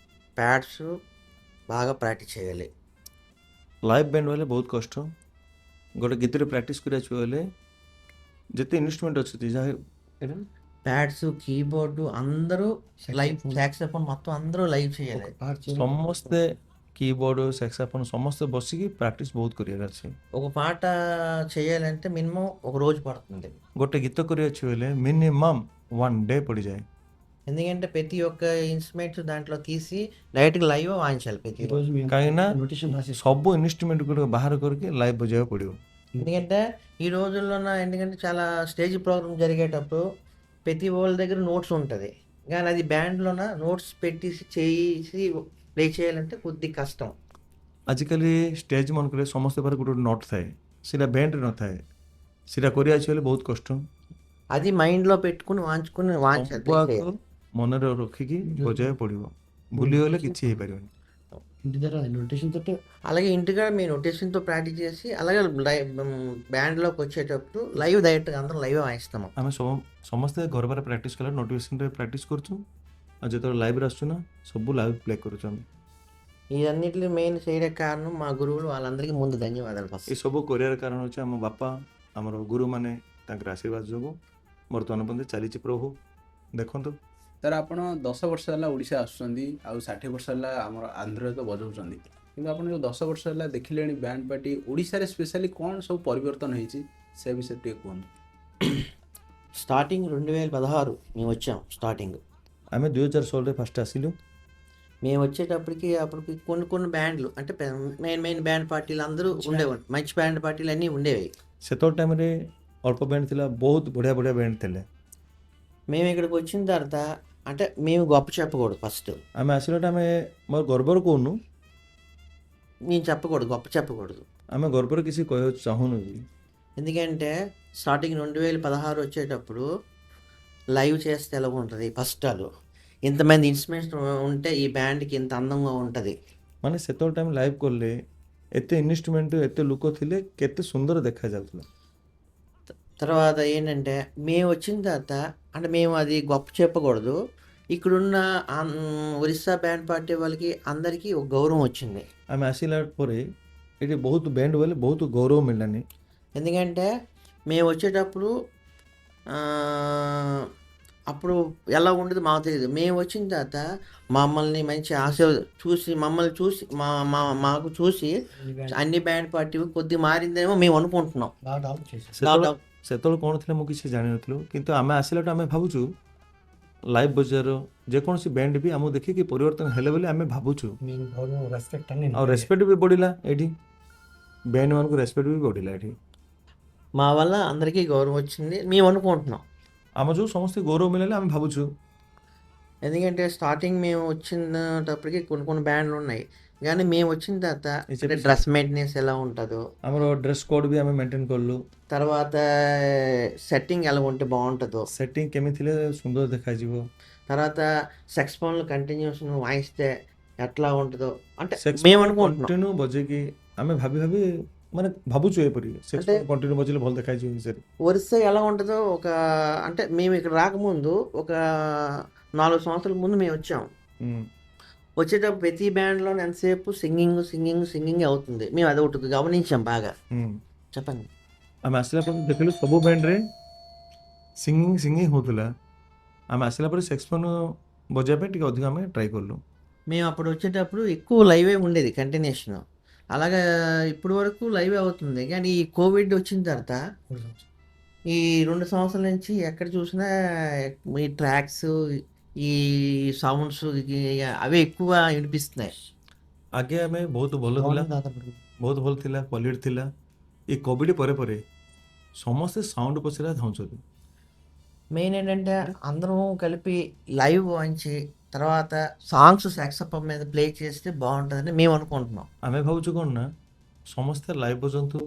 ప్యాడ్స్ బాగా ప్రాక్టీస్ చేయాలి. ଲାଇଭ୍ ବ୍ୟାଣ୍ଡ ବୋଇଲେ ବହୁତ କଷ୍ଟ। ଗୋଟେ ଗୀତରେ ପ୍ରାକ୍ଟିସ୍ କରିବାକୁ ହେଲେ ଯେତେ ଇନଷ୍ଟ୍ରୁମେଣ୍ଟ ଅଛି ଯାହା ప్యాడ్స్, కీబోర్డు అందరూ లైవ్, సాక్సోఫోన్ మొత్తం అందరూ లైవ్ చేయాలి. ସମସ୍ତେ కీబోర్డు సాక్సోఫోన్ ସମସ୍ତେ ବସିକି ପ୍ରାକ୍ଟିସ୍ ବହୁତ କରିବାର ଅଛି। ఒక పాట చేయాలంటే మినిమం ఒక రోజు పడుతుంది. ଗୋଟେ గୀତ କରିବାକୁ ହେଲେ ମିନିମମ୍ 1 day ପଡ଼ିଯାଏ। ఎందుకంటే ప్రతి ఒక్క ఇన్స్ట్రుమెంట్స్ దాంట్లో తీసి డైరెక్ట్గా లైవ్ వాయించాలి ప్రతి రోజు. ఈరోజు మేము କାହିଁକିନା నోటేషన్ రాసి ସବୁ ଇନଷ୍ଟ୍ରୁମେଣ୍ଟ ଗୁଡ଼ିକ ବାହାର କରିକି ଲାଇଭ୍ ବଜାଇବାକୁ ପଡ଼ିବ। ఎందుకంటే ఈ రోజుల్లోన ఎందుకంటే చాలా స్టేజ్ ప్రోగ్రామ్ జరిగేటప్పుడు ప్రతి వాళ్ళ దగ్గర నోట్స్ ఉంటుంది, కానీ అది బ్యాండ్లోన నోట్స్ పెట్టేసి చేసి ప్లే చేయాలంటే కొద్ది కష్టం. ଆଜିକାଲି ଷ୍ଟେଜ୍ ମାନଙ୍କରେ ସମସ୍ତ ପାଖରେ ଗୋଟେ ଗୋଟେ ନୋଟ୍ ଥାଏ, ସେଇଟା ବ୍ୟାଣ୍ଡରେ ନଥାଏ, ସେଇଟା କରିବାକୁ ହେଲେ ବହୁତ କଷ୍ଟ। అది మైండ్లో పెట్టుకుని వాయించాలి. ସବୁଆକୁ ମନରେ రଖିକି ବଜାଇବାକୁ ପଡ଼ିବ, ଭୁଲିଗଲେ କିଛି ହେଇପାରିବନି। ఇంటి దగ్గర నోటేషన్ తోటి అలాగే ఇంటికాడ మేము నోటేషన్తో ప్రాక్టీస్ చేసి అలాగే బ్యాండ్లోకి వచ్చేటప్పుడు లైవ్ డైరెక్ట్గా అందరం లైవ్ వాయిస్తాము. ଆମେ ସମସ୍ତେ ଘର ବାହାରେ ପ୍ରାକ୍ଟିସ୍ କଲେ ନୋଟିଫିକେସନ୍ରେ ପ୍ରାକ୍ଟିସ୍ କରୁଛୁ, ଆଉ ଯେତେବେଳେ ଲାଇଭ୍ରେ ଆସୁଛୁ ନା ସବୁ ଲାଇଭ୍ ପ୍ଲେ କରୁଛୁ ଆମେ। ఇదన్నిటిని మెయిన్ చేయడానికి కారణం మా గురువులు, వాళ్ళందరికీ ముందు ధన్యవాదాలు ఫస్ట్. ଏସବୁ କରିବାର କାରଣ ହେଉଛି ଆମ ବାପା, ଆମର ଗୁରୁମାନେ, ତାଙ୍କର ଆଶୀର୍ବାଦ ଯୋଗୁଁ ବର୍ତ୍ତମାନ ପର୍ଯ୍ୟନ୍ତ ଚାଲିଛି। ପ୍ରଭୁ ଦେଖନ୍ତୁ। ସାର୍ ଆପଣ 10 ବର୍ଷ ହେଲା ଓଡ଼ିଶା ଆସୁଛନ୍ତି, ଆଉ 60 ବର୍ଷ ହେଲା ଆମର ଆନ୍ଧ୍ରରେ ତ ବଜାଉଛନ୍ତି, କିନ୍ତୁ ଆପଣ ଯେଉଁ 10 ବର୍ଷ ହେଲା ଦେଖିଲେଣି ବ୍ୟାଣ୍ଡ ପାର୍ଟି ଓଡ଼ିଶାରେ ସ୍ପେଶାଲି କ'ଣ ସବୁ ପରିବର୍ତ୍ତନ ହେଇଛି ସେ ବିଷୟରେ ଟିକେ କୁହନ୍ତୁ। స్టార్టింగ్ 2016 మేము వచ్చాం. స్టార్టింగ్ ଆମେ 2016ରେ ଫାଷ୍ଟ ଆସିଲୁ। మేము వచ్చేటప్పటికి అప్పటికి కొన్ని బ్యాండ్లు అంటే మెయిన్ బ్యాండ్ పార్టీలు అందరూ ఉండేవాళ్ళు, మంచి బ్యాండ్ పార్టీలు అన్నీ ఉండేవి. ସେତେବେଳେ ଟାଇମ୍ରେ ଅଳ୍ପ ବ୍ୟାଣ୍ଡ ଥିଲା, ବହୁତ ବଢ଼ିଆ ବଢ଼ିଆ ବ୍ୟାଣ୍ଡ ଥିଲେ। మేము ఇక్కడికి వచ్చిన తర్వాత అంటే మేము గొప్ప చెప్పకూడదు, ఫస్ట్ ଆମେ ଆସିଲାଟା ଆମେ ମୋର ଗର୍ବର କହୁନୁ, మేము చెప్పకూడదు, గొప్ప చెప్పకూడదు. ଆମେ ଗର୍ବର କିଛି କହିବାକୁ ଚାହୁଁନୁ ବି। ఎందుకంటే స్టార్టింగ్ 2016 వచ్చేటప్పుడు లైవ్ చేస్తే ఎలా ఉంటుంది, ఫస్ట్ వాళ్ళు ఇంతమంది ఇన్స్ట్రుమెంట్స్ ఉంటే ఈ బ్యాండ్కి ఇంత అందంగా ఉంటుంది. ମାନେ ସେତେବେଳେ ଟାଇମ୍ ଲାଇଭ୍ କଲେ ଏତେ ଇନଷ୍ଟ୍ରୁମେଣ୍ଟ, ଏତେ ଲୋକ ଥିଲେ, କେତେ ସୁନ୍ଦର ଦେଖାଯାଉଥିଲା। తర్వాత ఏంటంటే మేము వచ్చిన తర్వాత అంటే మేము అది గొప్ప చెప్పకూడదు, ఇక్కడున్న ఒరిస్సా బ్యాండ్ పార్టీ వాళ్ళకి అందరికీ ఒక గౌరవం వచ్చింది. ଆମେ ଆସିଲା ପରେ ଏଠି ବହୁତ ବ୍ୟାଣ୍ଡ ବୋଲେ ବହୁତ ଗୌରବ ମିଳିଲାନି। ఎందుకంటే మేము వచ్చేటప్పుడు అప్పుడు ఎలా ఉండదు మాకు తెలియదు. మేము వచ్చిన తర్వాత మమ్మల్ని మంచి మమ్మల్ని చూసి మాకు చూసి అన్ని బ్యాండ్ పార్టీ కొద్దిగా మారిందేమో మేము అనుకుంటున్నాం. బాగా డెవలప్ చేశారు. ସେତେବେଳେ କ'ଣ ଥିଲା ମୁଁ କିଛି ଜାଣିନଥିଲୁ, କିନ୍ତୁ ଆମେ ଆସିଲାଠୁ ଆମେ ଭାବୁଛୁ ଲାଇଭ୍ ବଜାର ଯେକୌଣସି ବ୍ୟାଣ୍ଡ ବି ଆମକୁ ଦେଖିକି ପରିବର୍ତ୍ତନ ହେଲେ ବୋଲି ଆମେ ଭାବୁଛୁ, మేము గౌరవం రెస్పెక్ట్ అన్ని ଆଉ ରେସ୍ପେକ୍ଟ ବି ବଢ଼ିଲା ଏଠି, ବ୍ୟାଣ୍ଡମାନଙ୍କୁ ରେସ୍ପେକ୍ଟ ବି ବଢ଼ିଲା ଏଠି। మా వల్ల అందరికీ గౌరవం వచ్చింది మేము అనుకుంటున్నాం. ଆମ ଯୋଉ ସମସ୍ତେ ଗୌରବ ମିଳିଲେ ଆମେ ଭାବୁଛୁ। ఎందుకంటే స్టార్టింగ్ మేము వచ్చినప్పటికి కొన్ని బ్యాండ్లు ఉన్నాయి, కానీ మేము వచ్చిన తర్వాత డ్రెస్ మెయింటెనెన్స్ ఎలా ఉంటుందో, ଆମର ଡ୍ରେସ୍ କୋଡ୍ ବି ଆମେ ମେଣ୍ଟେନ୍ କଲୁ, తర్వాత సెట్టింగ్ ఎలా ఉంటే బాగుంటుందో, ସେଟିଂ କେମିତି ଥିଲେ ସୁନ୍ଦର ଦେଖାଯିବ, తర్వాత సెక్స్ ఫోన్లు కంటిన్యూస్ వాయిస్తే ఎట్లా ఉంటుందో అంటే మేము అనుకుంటున్నాం. କଣ୍ଟିନ୍ୟୁ ବଜେଇକି ଆମେ ଭାବି ମାନେ ଭାବୁଛୁ ଏପରି ସେକ୍ସ అంటే- କଣ୍ଟିନ୍ୟୁ ବଜେଇଲେ ଭଲ ଦେଖାଯିବ ବିଷୟରେ ఒరిస్సా ఎలా ఉంటుందో అంటే మేము ఇక్కడ రాకముందు ఒక 4 సంవత్సరాల ముందు మేము వచ్చాం. వచ్చేటప్పుడు ప్రతి బ్యాండ్లో ఎంతసేపు సింగింగ్ అవుతుంది. మేము అది ఒకటి గమనించాం బాగా. చెప్పండి. ଆମେ ଆସିଲା ପରେ ଦେଖିଲୁ ସବୁ ବ୍ୟାଣ୍ଡରେ ସିଙ୍ଗିଂ ହେଉଥିଲା। ଆମେ ଆସିଲା ପରେ ସେକ୍ସଫୋନ୍ ବଜାଇବା ପାଇଁ ଟିକେ ଅଧିକ ଆମେ ଟ୍ରାଏ କଲୁ। మేము అప్పుడు వచ్చేటప్పుడు ఎక్కువ లైవే ఉండేది కంటిన్యూషన్. అలాగా ఇప్పుడు వరకు లైవే అవుతుంది. కానీ ఈ కోవిడ్ వచ్చిన తర్వాత ఈ 2 సంవత్సరాల నుంచి ఎక్కడ చూసినా ఈ ట్రాక్స్, ఈ సౌండ్స్ అవే ఎక్కువ వినిపిస్తున్నాయి. ଆଗେ ଆମେ ବହୁତ ଭଲ ଥିଲା, ବହୁତ ଭଲ ଥିଲା, କ୍ୱାଲିଟି ଥିଲା। ఈ କୋଭିଡ଼ ପରେ ପରେ ସମସ୍ତେ ସାଉଣ୍ଡ ପଛରେ ଧାଉଁଛନ୍ତି। మెయిన్ ఏంటంటే అందరం కలిపి లైవ్ వాయించి తర్వాత సాంగ్స్ సాక్సోఫోన్ మీద ప్లే చేస్తే బాగుంటుందని మేము అనుకుంటున్నాం. ଆମେ ଭାବୁଛୁ କ'ଣ ନା ସମସ୍ତେ ଲାଇଭ୍ ବଜାନ୍ତୁ,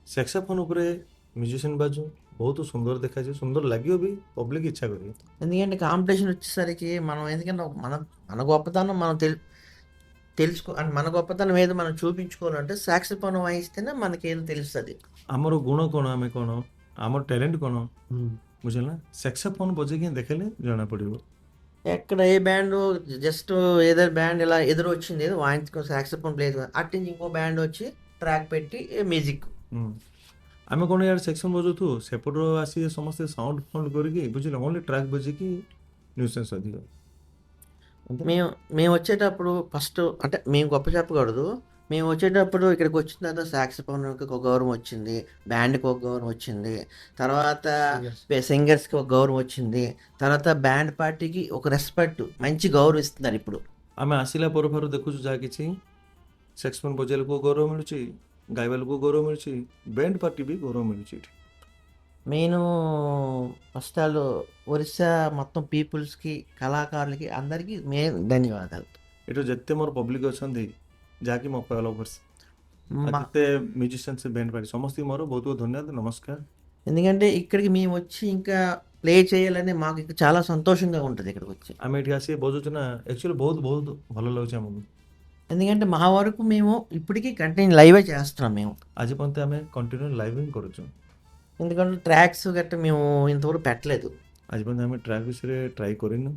ସେକ୍ସାଫୋନ୍ ଉପରେ ମ୍ୟୁଜିସିଆନ୍ ବାଜୁ, ବହୁତ ସୁନ୍ଦର ଦେଖାଯିବ, ସୁନ୍ଦର ଲାଗିବ ବି, ପବ୍ଲିକ୍ ଇଚ୍ଛା କରିବେ। ఎందుకంటే కాంపిటీషన్ వచ్చేసరికి మనం ఎందుకంటే మన గొప్పతనం మనం తెలుసుకో అంటే మన గొప్పతనం ఏదో మనం చూపించుకోవాలంటే సాక్సోఫోన్ వాయిస్తేనే మనకేదో తెలుస్తుంది. ଆମର ଗୁଣ କ'ଣ, ଆମେ କ'ଣ, ଆମର ଟ୍ୟାଲେଣ୍ଟ କ'ଣ ବୁଝିଲ ନା। ସେକ୍ସାଫୋନ୍ ବଜେଇକି ଦେଖେଇଲେ ଜଣାପଡ଼ିବ। ఎక్కడ ఏ బ్యాండ్ జస్ట్ ఏదో బ్యాండ్ ఇలా ఎదురు వచ్చింది ఏదో వాయించుకో సాక్సోఫోన్ ప్లే అటు నుంచి ఇంకో బ్యాండ్ వచ్చి ట్రాక్ పెట్టి మ్యూజిక్. ଆମେ କ'ଣ ଇଆଡ଼େ ସେକ୍ସନ୍ ବଜାଉଥିବୁ, ସେପଟରୁ ଆସି ସମସ୍ତେ ସାଉଣ୍ଡ କରିକି ବୁଝିଲେ ଓନ୍ଲି ଟ୍ରାକ୍ ବଜେଇକି ନ୍ୟୁସେନ୍ସ ଅଧିକ। మేము వచ్చేటప్పుడు ఫస్ట్ అంటే మేము గొప్ప చెప్పకూడదు. మేము వచ్చేటప్పుడు ఇక్కడికి వచ్చిన తర్వాత సాక్సోఫోన్కి ఒక గౌరవం వచ్చింది, బ్యాండ్కి ఒక గౌరవం వచ్చింది, తర్వాత సింగర్స్కి ఒక గౌరవం వచ్చింది, తర్వాత బ్యాండ్ పార్టీకి ఒక రెస్పెక్ట్ మంచి గౌరవం ఇస్తున్నారు ఇప్పుడు. ଆମେ ଆସିଲା ପରଠାରୁ ଦେଖୁଛୁ ଯାହା କିଛି ସେକ୍ସଫୋନ୍ ବଜାଇବାକୁ ଗୌରବ ମିଳୁଛି, ଗାଇବାକୁ ଗୌରବ ମିଳୁଛି, ବ୍ୟାଣ୍ଡ ପାର୍ଟି ବି ଗୌରବ ମିଳୁଛି ଏଠି। నేను ఫస్ట్ ఆల్ ఒరిస్సా మొత్తం పీపుల్స్కి కళాకారులకి అందరికీ ధన్యవాదాలు. ଏଠୁ ଯେତେ ମୋର ପବ୍ଲିକ୍ ଅଛନ୍ତି ଯାହାକି ମୋ ଫଲୋవర్ସ, మా- ଯେତେ ମ୍ୟୁଜିସିଆନ୍ସ ବ୍ୟାଣ୍ଡ ପାର୍ଟି ସମସ୍ତଙ୍କୁ ମୋର ବହୁତ ବହୁତ ଧନ୍ୟବାଦ, ନମସ୍କାର। ఎందుకంటే ఇక్కడికి మేము వచ్చి ఇంకా ప్లే చేయాలని మాకు ఇక్కడ చాలా సంతోషంగా ఉంటుంది ఇక్కడికి వచ్చి. ଆମେ ଏଠି ଆସି ବଜାଉଛୁ ନା ଆକ୍ଚୁଆଲି ବହୁତ ବହୁତ ଭଲ ଲାଗୁଛି ଆମକୁ। ఎందుకంటే మా వరకు మేము ఇప్పటికీ కంటిన్యూ లైవే చేస్తున్నాం మేము. ଆଜି ପର୍ଯ୍ୟନ୍ତ ଆମେ କଣ୍ଟିନ୍ୟୁ ଲାଇଭ୍ ହିଁ କରୁଛୁ। ఎందుకంటే ట్రాక్స్ గట్రా మేము ఇంతవరకు పెట్టలేదు. ଆଜି ପର୍ଯ୍ୟନ୍ତ ଆମେ ଟ୍ରାକ୍ ବିଷୟରେ ଟ୍ରାଏ କରିନୁ।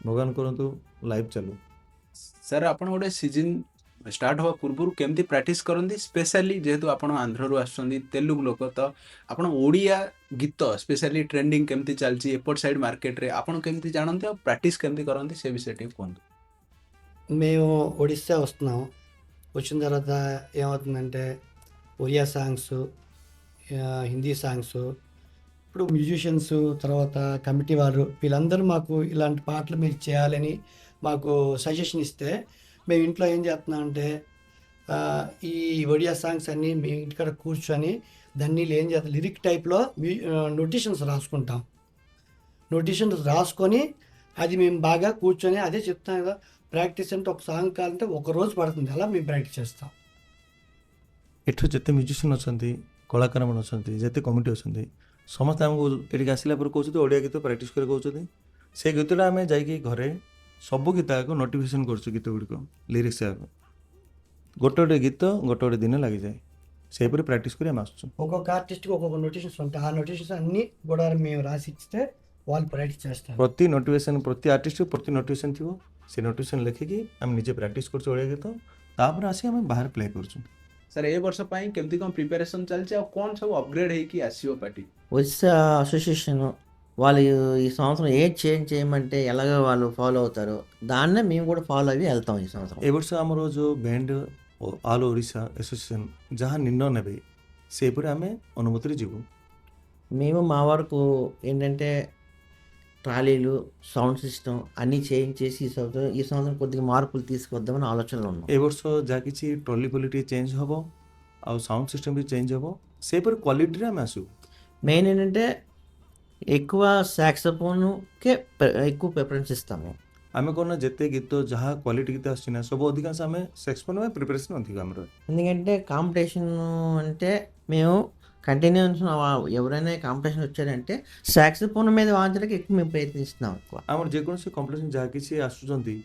ଭଗବାନ କରନ୍ତୁ ଲାଇଭ୍ ଚାଲୁ। ସାର୍ ଆପଣ ଗୋଟେ ସିଜିନ୍ ଷ୍ଟାର୍ଟ ହେବା ପୂର୍ବରୁ କେମିତି ପ୍ରାକ୍ଟିସ୍ କରନ୍ତି, ସ୍ପେଶାଲି ଯେହେତୁ ଆପଣ ଆନ୍ଧ୍ରରୁ ଆସୁଛନ୍ତି, ତେଲୁଗୁ ଲୋକ, ତ ଆପଣ ଓଡ଼ିଆ ଗୀତ ସ୍ପେଶାଲି ଟ୍ରେଣ୍ଡିଂ କେମିତି ଚାଲିଛି ଏପଟ ସାଇଡ୍ ମାର୍କେଟରେ ଆପଣ କେମିତି ଜାଣନ୍ତି ଆଉ ପ୍ରାକ୍ଟିସ୍ କେମିତି କରନ୍ତି ସେ ବିଷୟରେ ଟିକେ କୁହନ୍ତୁ। మేము ఒడిస్సా వస్తున్నాం. వచ్చిన తర్వాత ఏమవుతుందంటే ఒరియా సాంగ్స్, హిందీ సాంగ్స్, ఇప్పుడు మ్యూజిషియన్స్, తర్వాత కమిటీ వారు వీళ్ళందరూ మాకు ఇలాంటి పాటలు మీరు చేయాలని మాకు సజెషన్ ఇస్తే మేము ఇంట్లో ఏం చేస్తున్నామంటే ఈ ఒడియా సాంగ్స్ అన్నీ మీ ఇంటికాడ కూర్చొని దాన్ని ఏం చేస్తాం లిరిక్ టైప్లో నోటేషన్స్ రాసుకుంటాం. నోటేషన్స్ రాసుకొని అది మేము బాగా కూర్చొని అదే చెప్తాం కదా, ప్రాక్టీస్ అంటే ఒక సాంగ్ కావాలంటే ఒక రోజు పడుతుంది, అలా మేము ప్రాక్టీస్ చేస్తాం. ଏଠୁ ଯେତେ ମ୍ୟୁଜିସିଆନ୍ ଅଛନ୍ତି, କଳାକାରମାନେ ଅଛନ୍ତି, ଯେତେ କମିଟି ଅଛନ୍ତି, ସମସ୍ତେ ଆମକୁ ଏଠିକି ଆସିଲା ପରେ କହୁଛନ୍ତି ଓଡ଼ିଆ ଗୀତ ପ୍ରାକ୍ଟିସ୍ କରି କହୁଛନ୍ତି। ସେ ଗୀତଟା ଆମେ ଯାଇକି ଘରେ ସବୁ ଗୀତ ଆଗ ନୋଟିଫିକେସନ୍ କରୁଛୁ, ଗୀତ ଗୁଡ଼ିକ ଲିରିକ୍ସ ଆଗ ଗୋଟେ ଗୋଟେ ଗୀତ ଗୋଟେ ଗୋଟେ ଦିନ ଲାଗିଯାଏ, ସେହିପରି ପ୍ରାକ୍ଟିସ୍ କରି ଆମେ ଆସୁଛୁ। ఒక్కొక్క ఆర్టిస్ట్కి ఒక్కొక్క నోటేషన్స్ ఉంటాయి. ఆ నోటేషన్స్ అన్నీ కూడా మేము రాసి ఇస్తే వాళ్ళు ప్రాక్టీస్ చేస్తారు. ପ୍ରତି ନୋଟିଫିକେସନ୍, ପ୍ରତି ଆର୍ଟିଷ୍ଟ ପ୍ରତି ନୋଟିଫିକେସନ୍ ଥିବ, ସେ ନୋଟିଫିକେସନ୍ ଲେଖିକି ଆମେ ନିଜେ ପ୍ରାକ୍ଟିସ୍ କରୁଛୁ ଓଡ଼ିଆ ଗୀତ, ତାପରେ ଆସି ଆମେ ବାହାରେ ପ୍ଲେ କରୁଛୁ। ସାର୍ ଏ ବର୍ଷ ପାଇଁ କେମିତି କ'ଣ ପ୍ରିପାରେସନ୍ ଚାଲିଛି ଆଉ କ'ଣ ସବୁ ଅପଗ୍ରେଡ୍ ହେଇକି ଆସିବ ପାର୍ଟି? ఒరిస్సా అసోసియేషన్ వాళ్ళు ఈ సంవత్సరం ఏం చేంజ్ చేయమంటే ఎలాగో వాళ్ళు ఫాలో అవుతారో దాన్నే మేము కూడా ఫాలో అయ్యి వెళ్తాం ఈ సంవత్సరం. ଏ ବର୍ଷ ଆମର ଯେଉଁ ବ୍ୟାଣ୍ଡ ଅଲ୍ ଓଡ଼ିଶା ଆସୋସିଏସନ୍ ଯାହା ନିର୍ଣ୍ଣୟ ନେବେ ସେହିପରି ଆମେ ଅନୁମତିରେ ଯିବୁ। మేము మా వరకు ఏంటంటే ట్రాలీలు, సౌండ్ సిస్టమ్ అన్నీ చేంజ్ చేసి ఈ సంవత్సరం కొద్దిగా మార్పులు తీసుకొద్దామని ఆలోచనలో ఉన్నాం. ଏ ବର୍ଷ ଯାହା କିଛି ଟ୍ରଲି ଫଲି ଟିକେ ଚେଞ୍ଜ ହେବ ଆଉ ସାଉଣ୍ଡ ସିଷ୍ଟମ୍ ବି ଚେଞ୍ଜ ହେବ, ସେହିପରି କ୍ୱାଲିଟିରେ ଆମେ ଆସିବୁ। మెయిన్ ఏంటంటే ఎక్కువ సాక్సోఫోన్కే ఎక్కువ ప్రిఫరెన్స్ ఇస్తాము. ଆମେ କ'ଣ ନା ଯେତେ గీତ ଯାହା କ୍ୱାଲିଟି ଗୀତ ଆସୁଛି ନା ସବୁ ଅଧିକାଂଶ ଆମେ ସେକ୍ସଫୋନ୍ ପାଇଁ ପ୍ରିପାରେସନ୍ ଅଧିକ ଆମର। ఎందుకంటే కాంపిటీషన్ అంటే మేము కంటిన్యూస్ ఎవరైనా కాంపిటీషన్ వచ్చారంటే సాక్సోఫోన్ మీద వాయించడానికి ఎక్కువ మేము ప్రయత్నిస్తున్నాం ఎక్కువ. ଆମର ଯେକୌଣସି କମ୍ପିଟିସନ୍ ଯାହା କିଛି ଆସୁଛନ୍ତି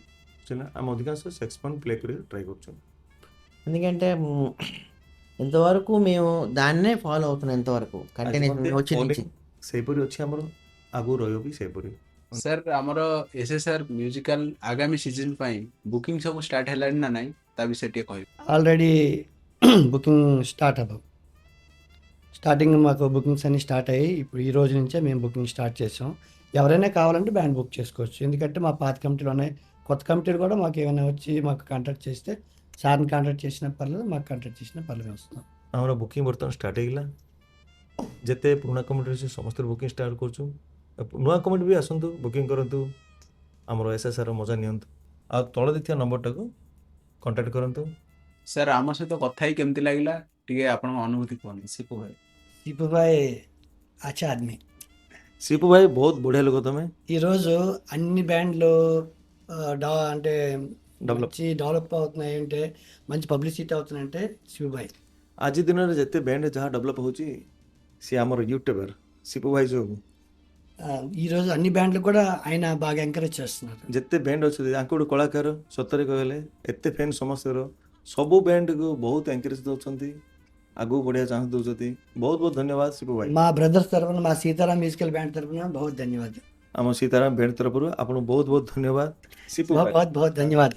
ଆମେ ଅଧିକାଂଶ ସେକ୍ସଫୋନ୍ ପ୍ଲେ କରି ଟ୍ରାଏ କରୁଛୁ। ఎందుకంటే ఇంతవరకు మేము దాన్నే ఫాలో అవుతున్నాం ఇంతవరకు కంటిన్యూస్ మేము వచ్చి నుంచి ସେହିପରି ଅଛି ଆମର ଆଗକୁ ରହିବ ବି ସେହିପରି। ସାର୍ ଆମର SSR ମ୍ୟୁଜିକାଲ ଆଗାମୀ ସିଜନ ପାଇଁ ବୁକିଂ ସବୁ ଷ୍ଟାର୍ଟ ହେଲାଣି ନା ନାହିଁ ତା ବିଷୟରେ ଟିକେ କହିବେ। ఆల్రెడీ బుకింగ్ స్టార్ట్ అవ్వవు. స్టార్టింగ్ మాకు బుకింగ్స్ అన్నీ స్టార్ట్ అయ్యి ఇప్పుడు ఈ రోజు నుంచే మేము బుకింగ్ స్టార్ట్ చేసాం. ఎవరైనా కావాలంటే బ్యాండ్ బుక్ చేసుకోవచ్చు. ఎందుకంటే మా పాత కమిటీలోనే కొత్త కమిటీలు కూడా మాకు ఏమైనా వచ్చి మాకు కాంటాక్ట్ చేస్తే సార్ని కాంటాక్ట్ చేసిన పర్లేదు, మాకు కాంటాక్ట్ చేసిన పర్లేదు వస్తున్నాం. ଆମର ବୁକିଂ ବର୍ତ୍ତମାନ ଷ୍ଟାର୍ଟ ହେଇଗଲା। ଯେତେ ପୁରୁଣା କମିଟି ଅଛି ସମସ୍ତେ ବୁକିଂ ଷ୍ଟାର୍ଟ କରୁଛୁ। ନୂଆ କମିଟି ବି ଆସନ୍ତୁ, ବୁକିଂ କରନ୍ତୁ, ଆମର SSR ମଜା ନିଅନ୍ତୁ। ଆଉ ତଳେ ଦେଇଥିବା ନମ୍ବରଟାକୁ କଣ୍ଟାକ୍ଟ କରନ୍ତୁ। ସାର୍ ଆମ ସହିତ କଥା ହେଇ କେମିତି ଲାଗିଲା ଟିକେ ଆପଣଙ୍କ ଅନୁଭୂତି କୁହନ୍ତୁ ସିପୁ ଭାଇ। సిప్పు భాయ్ అచ్చా ఆద్మీ. ସିପୁ ଭାଇ ବହୁତ ବଢ଼ିଆ ଲୋକ ତମେ। ఈరోజు అన్ని బ్యాండ్లు అంటే Develop. మంచి డెవలప్ అవుతున్నాయి అంటే మంచి పబ్లిసిటీ అవుతున్నాయంటే శివభాయ్. ଆଜି ଦିନରେ ଯେତେ ବ୍ୟାଣ୍ଡ ଯାହା ଡେଭଲପ୍ ହେଉଛି ସିଏ ଆମର ୟୁଟ୍ୟୁବର ସିପୁ ଭାଇ ଯୋଗୁଁ। ఈరోజు అన్ని బ్యాండ్లు కూడా ఆయన బాగా ఎంకరేజ్ చేస్తున్నారు. ଯେତେ ବ୍ୟାଣ୍ଡ ଅଛନ୍ତି ଆଙ୍କୁ ଗୋଟେ କଳାକାର ସତରେ କହିଲେ ଏତେ ଫ୍ୟାନ୍ ସମସ୍ତଙ୍କର ସବୁ ବ୍ୟାଣ୍ଡକୁ ବହୁତ ଏନକରେଜ ଦେଉଛନ୍ତି, ଆଗକୁ ବଢ଼ିବା ଚାନ୍ସ ଦେଉଛନ୍ତି। ବହୁତ ବହୁତ ଧନ୍ୟବାଦ ସିପୁ ଭାଇ। మా బ్రదర్స్ తరఫున మా సీతారాం మ్యూజికల్ బ్యాండ్ తరఫున बहुत धन्यवाद. ଆମ ସୀତାରାମ ବ୍ୟାଣ୍ଡ ତରଫରୁ ଆପଣଙ୍କୁ ବହୁତ ବହୁତ ଧନ୍ୟବାଦ ସିପୁ ଭାଇ। बहुत बहुत धन्यवाद.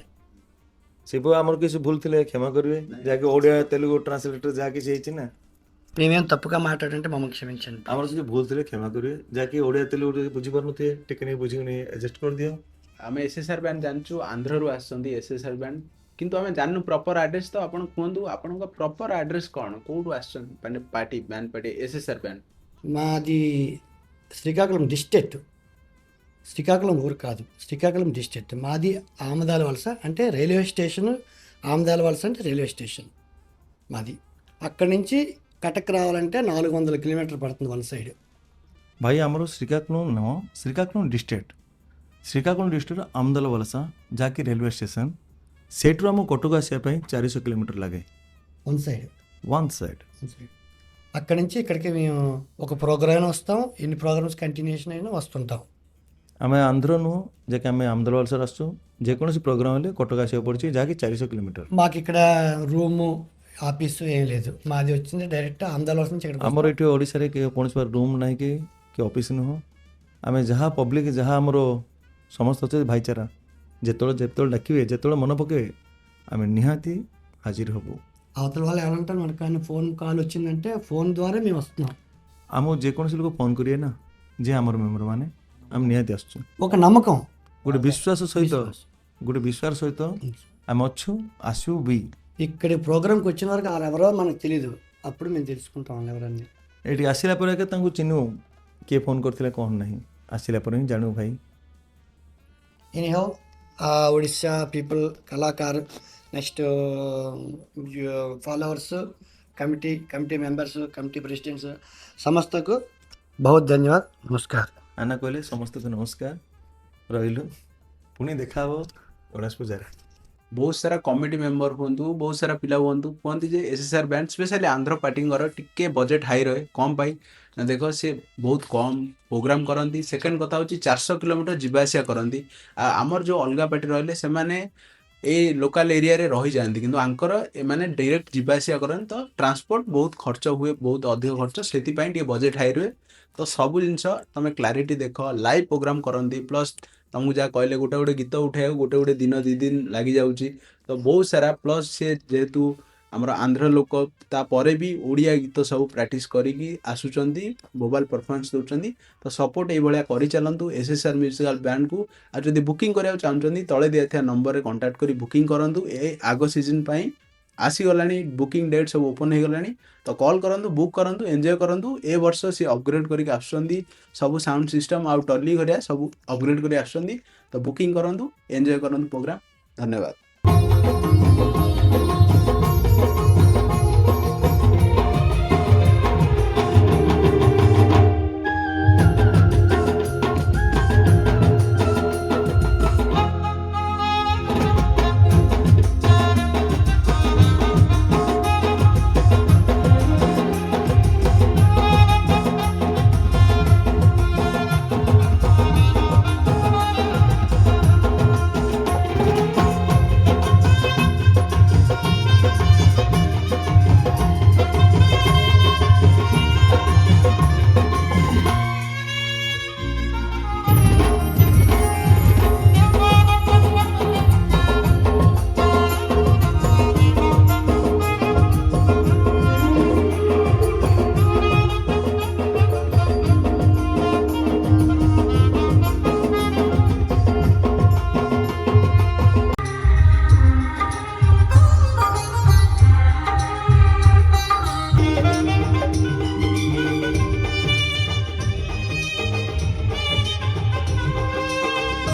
ସିପୁ ଆମର କିଛି ଭୁଲ ଥିଲେ କ୍ଷମା କରିବେ, ଯାହାକି ଓଡ଼ିଆ ତେଲୁଗୁ ଟ୍ରାନ୍ସଲେଟର ଯାହା କିଛି ହେଇଛି ନା మేమేం తప్పుగా మాట్లాడంటే మమ్మల్ని క్షమించండి. ଆମର କିଛି ଭୁଲ ଥିଲେ କ୍ଷମା କରିବେ, ଯାହାକି ଓଡ଼ିଆ ତେଲୁଗୁ ଯଦି ବୁଝିପାରୁନଥିବେ ଟିକେ ନେଇ ବୁଝିକି ନେଇ ଆଡ଼ଜଷ୍ଟ କରିଦିଅ। ଆମେ SSR ବ୍ୟାଣ୍ଡ ଜାଣିଛୁ ଆନ୍ଧ୍ରରୁ ଆସିଛନ୍ତି SSR ବ୍ୟାଣ୍ଡ, କିନ୍ତୁ ଆମେ ଜାଣିନୁ ପ୍ରପର ଆଡ୍ରେସ୍। ତ ଆପଣ କୁହନ୍ତୁ ଆପଣଙ୍କ ପ୍ରପର ଆଡ୍ରେସ୍ କ'ଣ, କୋଉଠୁ ଆସିଛନ୍ତି ମାନେ party band party SSR band? మాది శ్రీకాకుళం డిస్ట్రిక్ట్. శ్రీకాకుళం ఊరు కాదు, శ్రీకాకుళం డిస్ట్రిక్ట్. మాది ఆమదాల వలస అంటే రైల్వే స్టేషన్. ఆమదాల వలస అంటే రైల్వే స్టేషన్ మాది. అక్కడి నుంచి కటక్ రావాలంటే 400 కిలోమీటర్లు పడుతుంది వన్ సైడ్. ଭାଇ ଆମର ଶ୍ରୀକାକୁଲମ ନୁହଁ, ଶ୍ରୀକାକୁଲମ ଡିଷ୍ଟ୍ରିକ୍ଟ। ଶ୍ରୀକାକୁଲମ ଡିଷ୍ଟ୍ରିକ୍ଟର ଆମଦଲ ବଲସା ଯାହାକି ରେଲୱେ ଷ୍ଟେସନ, ସେଇଠୁ ଆମ କଟକ ଆସିବା ପାଇଁ 400 କିଲୋମିଟର ଲାଗେ వన్ సైడ్. One side. అక్కడి నుంచి ఇక్కడికి మేము ఒక ప్రోగ్రామ్ వస్తాం, ఎన్ని ప్రోగ్రామ్స్ కంటిన్యూషన్ అయినా వస్తుంటాం. ଆମେ ଆନ୍ଧ୍ର ନୁହଁ, ଯାହାକି ଆମେ ଆମଦଲ ବଲସାରେ ଆସୁଛୁ। ଯେକୌଣସି ପ୍ରୋଗ୍ରାମ ହେଲେ କଟକ ଆସିବାକୁ ପଡ଼ୁଛି, ଯାହାକି 400 କିଲୋମିଟର। మాకు ఇక్కడ రూము ఆఫీసు ఏం లేదు, మాది వచ్చింది డైరెక్ట్ ఆమదాల వలస నుంచి ఇక్కడ. ଆମର ଏଠି ଓଡ଼ିଶାରେ କୌଣସି ରୁମ୍ ନାହିଁ କି ଅଫିସ୍ ନୁହଁ। ଆମେ ଯାହା ପବ୍ଲିକ୍ ଯାହା ଆମର ସମସ୍ତ ଅଛି ଭାଇଚାରା, ଯେତେବେଳେ ଡାକିବେ, ଯେତେବେଳେ ମନେ ପକାଇବେ ଆମେ ନିହାତି ହାଜିର ହେବୁ। అవతల వాళ్ళు ఏమంటారు, మనకు కానీ ఫోన్ కాల్ వచ్చిందంటే ఫోన్ ద్వారా మేము వస్తున్నాం. ଆମକୁ ଯେକୌଣସି ଲୋକ ଫୋନ୍ କରିବେ ନା, ଯେ ଆମର ମେମ୍ବର ମାନେ ଆମେ ନିହାତି ଆସୁଛୁ। ఒక నమ్మకం, ଗୋଟେ ବିଶ୍ୱାସ ସହିତ ଆମେ ଅଛୁ, ଆସିବୁ ବି। ఇక్కడ ప్రోగ్రామ్కి వచ్చిన వరకు వాళ్ళు ఎవరో మనకు తెలియదు, అప్పుడు మేము తెలుసుకుంటాం వాళ్ళు ఎవరన్నీ. ଏଠି ଆସିଲା ପରେ ଏକା ତାଙ୍କୁ ଚିହ୍ନୁ, କିଏ ଫୋନ୍ କରିଥିଲେ କ'ଣ ନାହିଁ, ଆସିଲା ପରେ ହିଁ ଜାଣୁ ଭାଇ। ఎనీహౌ ఒడిశా పీపుల్, కళాకారు, next followers, committee members, committee presidents ସମସ୍ତକୁ ବହୁତ ଧନ୍ୟବାଦ, ନମସ୍କାର। ଆନା କହିଲେ ସମସ୍ତଙ୍କୁ ନମସ୍କାର, ରହିଲୁ, ପୁଣି ଦେଖା ହେବ ଗଣେଶ ପୂଜାରେ। ବହୁତ ସାରା କମିଟି ମେମ୍ବର ହୁଅନ୍ତୁ, ବହୁତ ସାରା ପିଲା ହୁଅନ୍ତୁ, କୁହନ୍ତି ଯେ SSR ବ୍ୟାଣ୍ଡ ସ୍ପେଶାଲି ଆନ୍ଧ୍ର ପାର୍ଟିଙ୍କର ଟିକେ ବଜେଟ୍ ହାଇ ରହେ। କ'ଣ ପାଇଁ ନା ଦେଖ ସେ ବହୁତ କମ୍ ପ୍ରୋଗ୍ରାମ କରନ୍ତି। ସେକେଣ୍ଡ କଥା ହେଉଛି 400 କିଲୋମିଟର ଯିବା ଆସିବା କରନ୍ତି। ଆମର ଯେଉଁ ଅଲଗା ପାର୍ଟି ରହିଲେ ସେମାନେ ଏଇ ଲୋକାଲ ଏରିଆରେ ରହିଯାଆନ୍ତି, କିନ୍ତୁ ଆଙ୍କର ଏମାନେ ଡାଇରେକ୍ଟ ଯିବା ଆସିବା କରନ୍ତି। ତ ଟ୍ରାନ୍ସପୋର୍ଟ ବହୁତ ଖର୍ଚ୍ଚ ହୁଏ, ବହୁତ ଅଧିକ ଖର୍ଚ୍ଚ, ସେଥିପାଇଁ ଟିକେ ବଜେଟ୍ ହାଇ ରୁହେ। ତ ସବୁ ଜିନିଷ ତମେ କ୍ଲାରିଟି ଦେଖ, ଲାଇଭ୍ ପ୍ରୋଗ୍ରାମ କରନ୍ତି, ପ୍ଲସ୍ ତମକୁ ଯାହା କହିଲେ ଗୋଟେ ଗୀତ ଉଠାଇବାକୁ ଗୋଟେ ଦିନ 2 ଦିନ ଲାଗିଯାଉଛି। ତ ବହୁତ ସାରା ପ୍ଲସ୍ ସେ ଯେହେତୁ ଆମର ଆନ୍ଧ୍ର ଲୋକ, ତାପରେ ବି ଓଡ଼ିଆ ଗୀତ ସବୁ ପ୍ରାକ୍ଟିସ୍ କରିକି ଆସୁଛନ୍ତି, ଭୋକାଲ ପରଫର୍ମାନ୍ସ ଦେଉଛନ୍ତି। ତ ସପୋର୍ଟ ଏଇଭଳିଆ କରିଚାଲନ୍ତୁ SSR ମ୍ୟୁଜିକାଲ ବ୍ୟାଣ୍ଡକୁ। ଆଉ ଯଦି ବୁକିଂ କରିବାକୁ ଚାହୁଁଛନ୍ତି ତଳେ ଦିଆଥିବା ନମ୍ବରରେ କଣ୍ଟାକ୍ଟ କରି ବୁକିଂ କରନ୍ତୁ। ଏ ଆଗ ସିଜନ୍ ପାଇଁ ଆସିଗଲାଣି, ବୁକିଂ ଡେଟ୍ ସବୁ ଓପନ୍ ହେଇଗଲାଣି। ତ କଲ୍ କରନ୍ତୁ, ବୁକ୍ କରନ୍ତୁ, ଏନ୍ଜୟ କରନ୍ତୁ। ଏ ବର୍ଷ ସିଏ ଅପଗ୍ରେଡ୍ କରିକି ଆସୁଛନ୍ତି, ସବୁ ସାଉଣ୍ଡ ସିଷ୍ଟମ୍ ଆଉ ଟଲି ଘରିଆ ସବୁ ଅପଗ୍ରେଡ୍ କରି ଆସୁଛନ୍ତି। ତ ବୁକିଂ କରନ୍ତୁ, ଏନ୍ଜୟ କରନ୍ତୁ ପ୍ରୋଗ୍ରାମ। ଧନ୍ୟବାଦ।